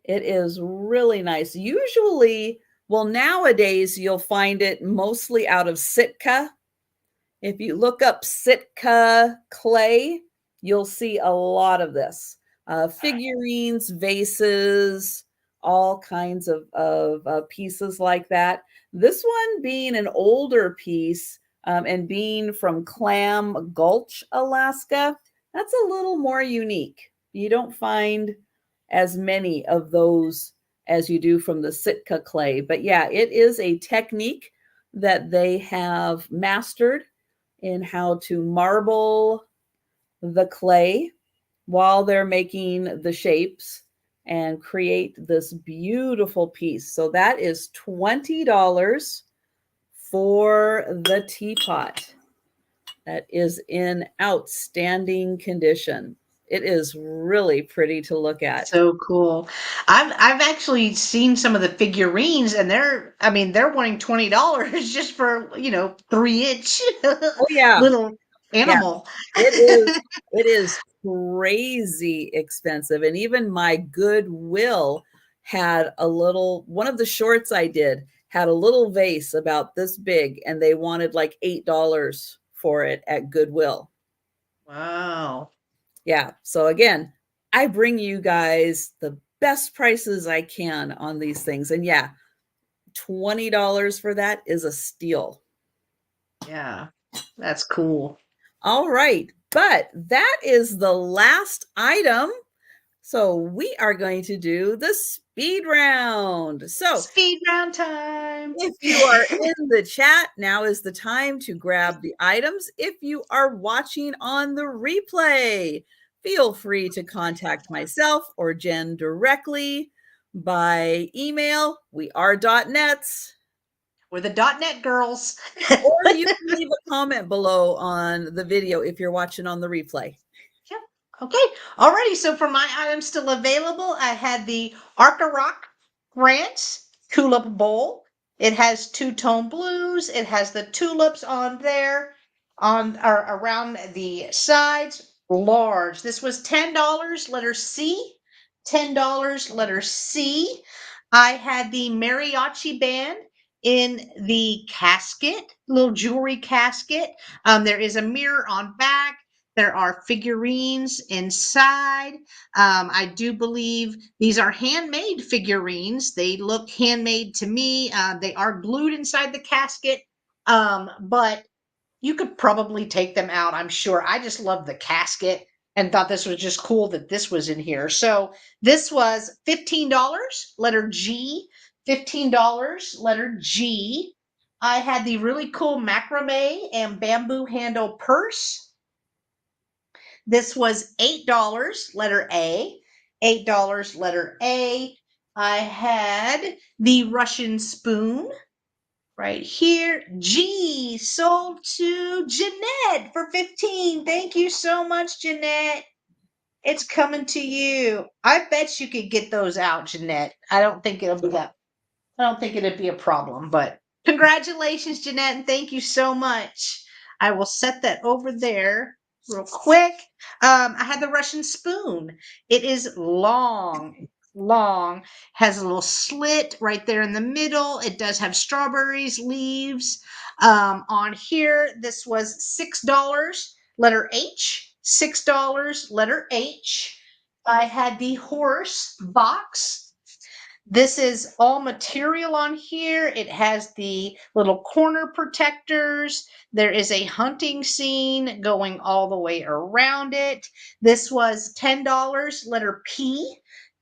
It is really nice. Usually, well, nowadays you'll find it mostly out of Sitka. If you look up Sitka clay, you'll see a lot of this. Figurines, vases, all kinds of pieces like that. This one being an older piece and being from Clam Gulch, Alaska, that's a little more unique. You don't find as many of those as you do from the Sitka clay. But yeah, it is a technique that they have mastered in how to marble the clay while they're making the shapes and create this beautiful piece. So that is $20 for the teapot. That is in outstanding condition. It is really pretty to look at. So cool. I've actually seen some of the figurines and they're wanting $20 just for, 3-inch Oh yeah. little animal. It is crazy expensive. And even my Goodwill had one of the shorts I did had a little vase about this big and they wanted like $8 for it at Goodwill. Wow. Yeah. So again, I bring you guys the best prices I can on these things. And yeah, $20 for that is a steal. Yeah. That's cool. All right. But that is the last item. So we are going to do the speed round. So Speed round time. if you are in the chat, now is the time to grab the items. If you are watching on the replay, feel free to contact myself or Jen directly by email. We are .nets. We're the .net girls. Or you can leave a comment below on the video if you're watching on the replay. Yep. Okay. Alrighty. So for my items still available, I had the Arca Rock Grants Tulip Bowl. It has two-tone blues. It has the tulips on there, on or around the sides. Large. This was $10, letter C. $10, letter C. I had the mariachi band in the casket, little jewelry casket. There is a mirror on back. There are figurines inside. I do believe these are handmade figurines. They look handmade to me. They are glued inside the casket, but you could probably take them out, I'm sure. I just love the casket and thought this was just cool that this was in here. So this was $15, letter G. $15, letter G. I had the really cool macrame and bamboo handle purse. This was $8, letter A. $8, letter A. I had the Russian spoon right here. G, sold to Jeanette for 15. Thank you so much, Jeanette. It's coming to you. I bet you could get those out, Jeanette. I don't think it'd be a problem, but congratulations, Jeanette, and thank you so much. I will set that over there real quick. I had the Russian spoon. It is long, has a little slit right there in the middle. It does have strawberries, leaves on here. This was $6, letter H. $6, letter H. I had the horse box. This is all material on here. It has the little corner protectors. There is a hunting scene going all the way around it. This was $10, letter P.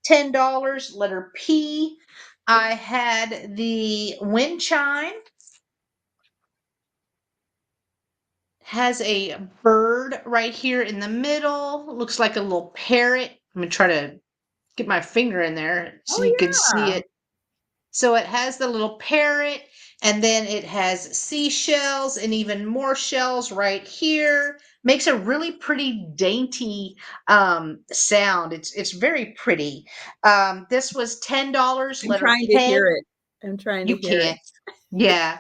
$10, letter P. I had the wind chime. Has a bird right here in the middle. Looks like a little parrot. I'm going to try to get my finger in there so Oh, you can see yeah. it. So it has the little parrot, and then it has seashells and even more shells right here. Makes a really pretty dainty sound. It's very pretty. This was $10, I'm letter trying to K. hear it. I'm trying to You hear it. can't. Yeah,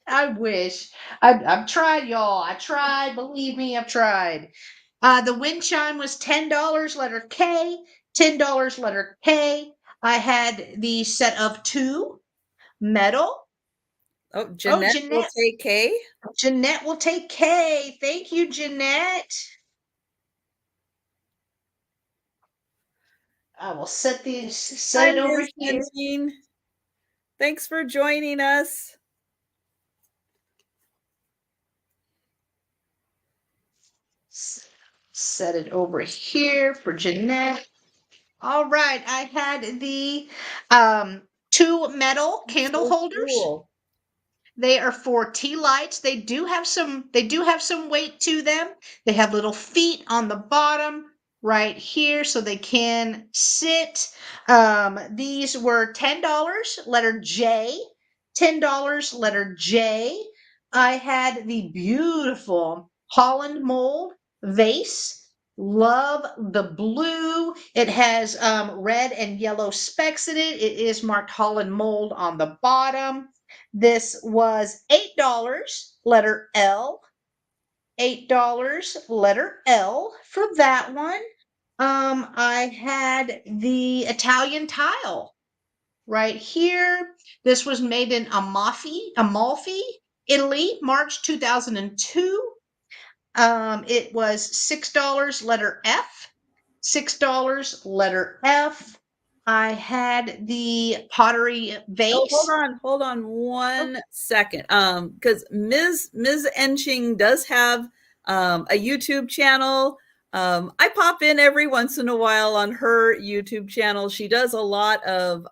I wish. I've tried, y'all. I tried. Believe me, I've tried. The wind chime was $10, letter K. $10, letter K. I had the set of two metal. Oh, Oh, Jeanette will Jeanette. take K. Jeanette will take K. Thank you, Jeanette. I will set Hi, it over Ms. here. Jean. Thanks for joining us. Set it over here for Jeanette. All right, I had the two metal candle So holders. cool. They are for tea lights. They do have some weight to them. They have little feet on the bottom right here so they can sit. These were $10, letter J. $10, letter J. I had the beautiful Holland mold vase. Love the blue. It has red and yellow specks in it. It is marked Holland mold on the bottom. This was $8, letter L. $8, letter L for that one. I had the Italian tile right here. This was made in Amalfi, Italy, March 2002. It was $6, letter F. $6, letter F. I had the pottery Oh, vase. hold on one second. Because Ms. Enching does have a YouTube channel. I pop in every once in a while on her YouTube channel. She does a lot of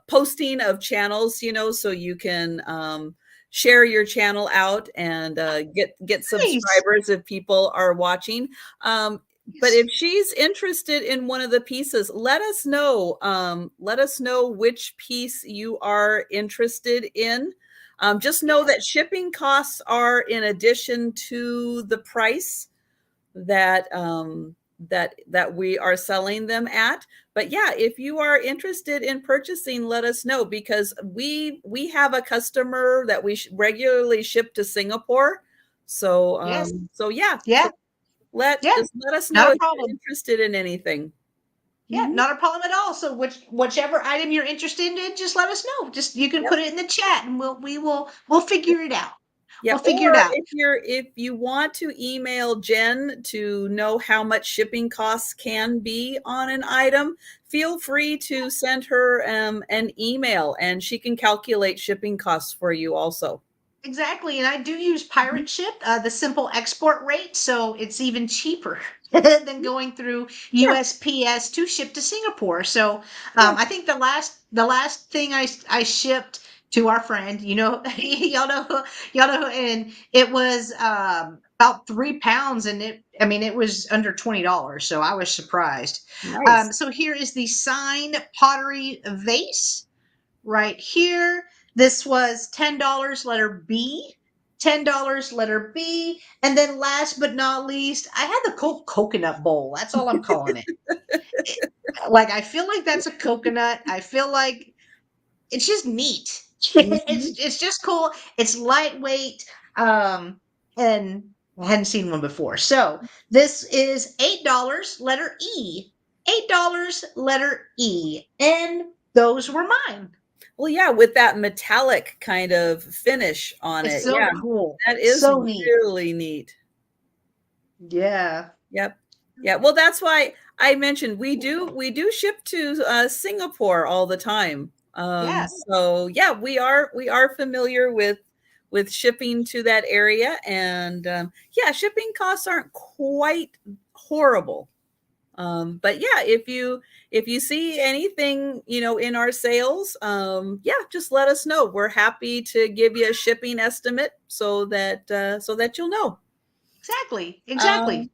posting of channels, so you can share your channel out and get Nice. subscribers if people are watching. But if she's interested in one of the pieces, let us know. Let us know which piece you are interested in. Just know that shipping costs are in addition to the price. that that we are selling them at. But yeah, if you are interested in purchasing, let us know, because we have a customer that we regularly ship to Singapore. So Yes. so yeah, Yeah. so Yeah. just let us know Not a if you're problem. interested in anything. Yeah, Mhm. not a problem at all. So whichever item you're interested in, just let us know. Just you can Yep. put it in the chat and we'll figure it out. We'll Yep. figure it Or out. if you want to email Jen to know how much shipping costs can be on an item, feel free to send her an email, and she can calculate shipping costs for you also. Exactly, and I do use Mhm. Pirate Ship, the simple export rate, so it's even cheaper than going through Yeah. USPS to ship to Singapore. So Yeah. I think the last thing I shipped to our friend, y'all know, and it was about 3 pounds, and it was under $20, so I was surprised. Nice. So here is the signed pottery vase right here. This was $10, letter B. $10, letter B. And then last but not least, I had the coconut bowl. That's all I'm calling it. Like, I feel like that's a coconut. I feel like it's just neat. Mhm. It's just cool. It's lightweight. And I hadn't seen one before. So this is $8, letter E. $8, letter E. And those were mine. Well, yeah, with that metallic kind of finish on It's it. so Yeah, cool. that is So neat. really neat. Yeah. Yep. Yeah. Well, that's why I mentioned we do ship to Singapore all the time. Yeah. So yeah, we are familiar with shipping to that area, and yeah, shipping costs aren't quite horrible. But yeah, if you see anything, in our sales, yeah, just let us know. We're happy to give you a shipping estimate so that you'll know. Exactly. Exactly. Um,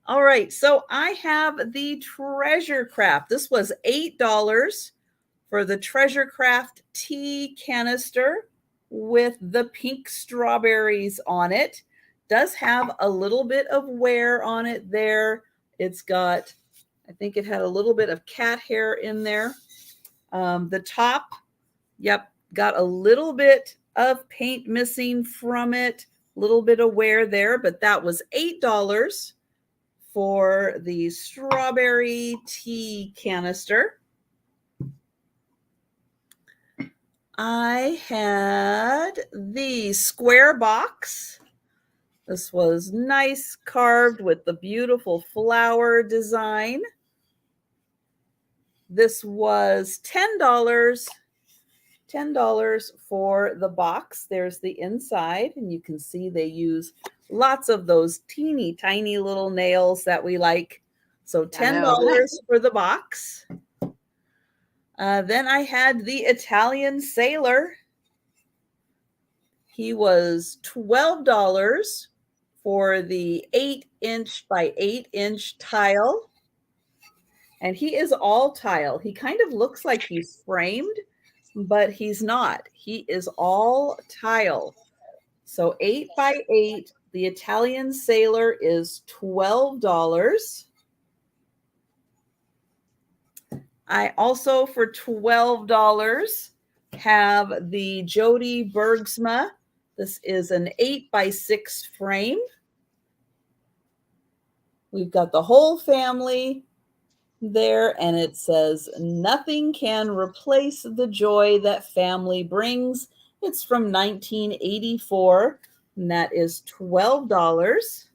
all right, so I have the Treasure Craft. This was $8 for the Treasure Craft tea canister with the pink strawberries on it. Does have a little bit of wear on it there. It's got, I think it had a little bit of cat hair in there. The top, yep, got a little bit of paint missing from it, a little bit of wear there, but that was $8 for the strawberry tea canister. I had the square box. This was nice, carved with the beautiful flower design. This was $10. $10 for the box. There's the inside, and you can see they use lots of those teeny tiny little nails that we like. So I $10 know. for the box. Then I had the Italian sailor. He was $12 for the 8-inch by 8-inch tile. And he is all tile. He kind of looks like he's framed, but he's not. He is all tile. So 8 by 8, the Italian sailor is $12. I also, for $12, have the Jody Bergsma. This is an 8 by 6 frame. We've got the whole family there, and it says, "Nothing can replace the joy that family brings." It's from 1984, and that is $12.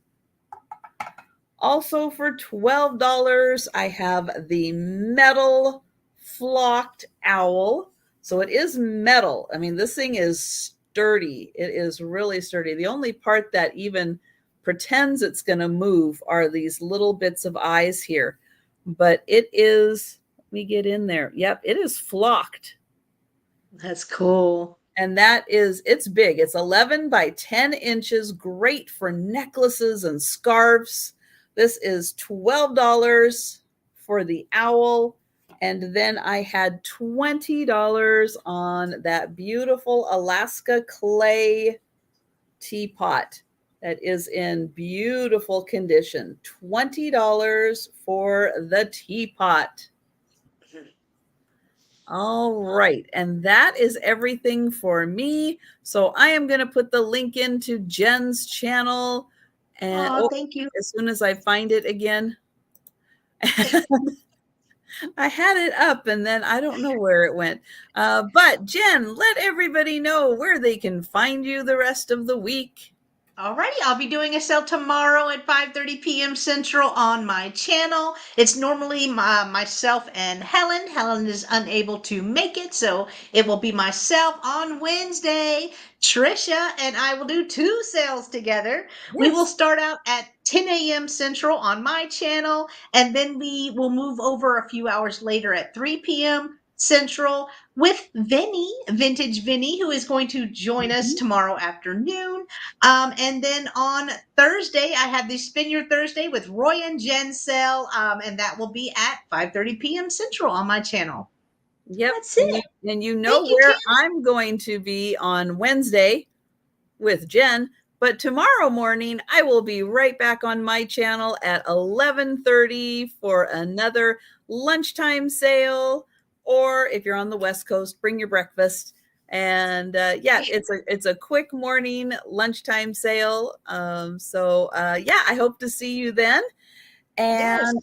Also for $12, I have the metal flocked owl. So it is metal. I mean, this thing is sturdy. It is really sturdy. The only part that even pretends it's going to move are these little bits of eyes here. But it is, let me get in there. Yep, it is flocked. That's cool. And it's big. It's 11 by 10 inches, great for necklaces and scarves. This is $12 for the owl. And then I had $20 on that beautiful Alaska clay teapot. that is in beautiful condition. $20 for the teapot. All right. And that is everything for me. So I am going to put the link into Jen's channel. And Oh, thank you. as soon as I find it again, I had it up and then I don't know where it went. But Jen, let everybody know where they can find you the rest of the week. Alrighty, I'll be doing a sale tomorrow at 5:30 p.m. Central on my channel. It's normally myself and Helen. Helen is unable to make it, so it will be myself on Wednesday. Trisha and I will do 2 sales together. We will Yes. start out at 10 a.m. Central on my channel, and then we will move over a few hours later at 3 p.m. Central with Vintage Vinny, who is going to join us Mhm. tomorrow afternoon. And then on Thursday, I have the Spin Your Thursday with Roy and Jen sale, and that will be at 5:30 p.m. Central on my channel. Yep. That's And it. you know Thank you, where Jen. I'm going to be on Wednesday with Jen, but tomorrow morning I will be right back on my channel at 11:30 for another lunchtime sale. Or if you're on the West Coast, bring your breakfast. And yeah, it's a quick morning lunchtime sale. Yeah, I hope to see you then. Yes. And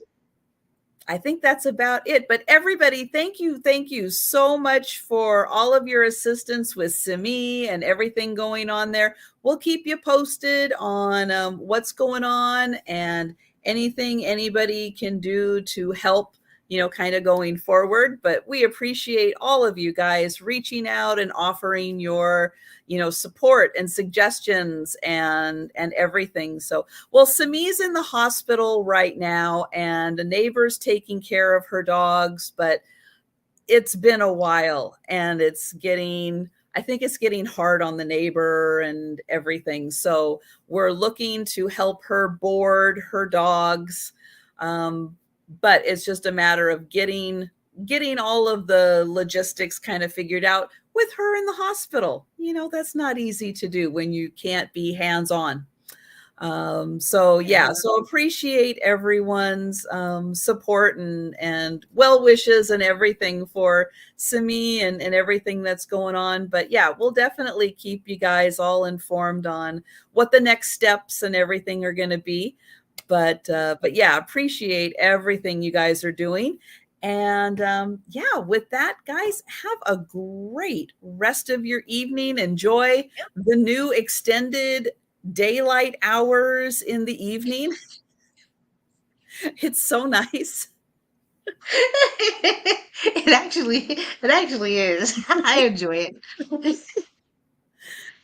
I think that's about it. But everybody, thank you so much for all of your assistance with Simi and everything going on there. We'll keep you posted on what's going on and anything anybody can do to help, kind of going forward. But we appreciate all of you guys reaching out and offering your, support and suggestions and everything. So, well, Sami's in the hospital right now, and a neighbor's taking care of her dogs, but it's been a while, and I think it's getting hard on the neighbor and everything. So we're looking to help her board her dogs. But it's just a matter of getting all of the logistics kind of figured out with her in the hospital. That's not easy to do when you can't be hands-on. So appreciate everyone's support and well wishes and everything for Simi and everything that's going on. But yeah, we'll definitely keep you guys all informed on what the next steps and everything are going to be. But yeah, appreciate everything you guys are doing. And yeah, with that, guys, have a great rest of your evening. Enjoy the new extended daylight hours in the evening. It's so nice. It actually is. I enjoy it.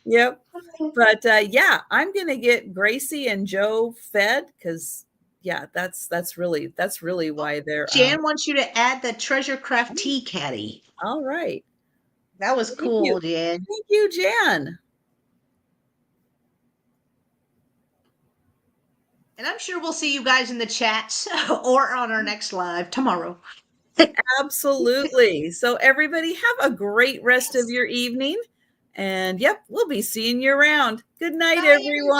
Yep. But yeah, I'm gonna get Gracie and Joe fed because yeah, that's really Oh, why they're Jan wants you to add the Treasure Craft tea caddy. all right. That was Thank you. cool, Jan. Thank you, Jan. And I'm sure we'll see you guys in the chats or on our next live tomorrow. Absolutely. So everybody have a great rest of Yes. your evening. And yep, we'll be seeing you around. Good night, Bye, everyone. everyone.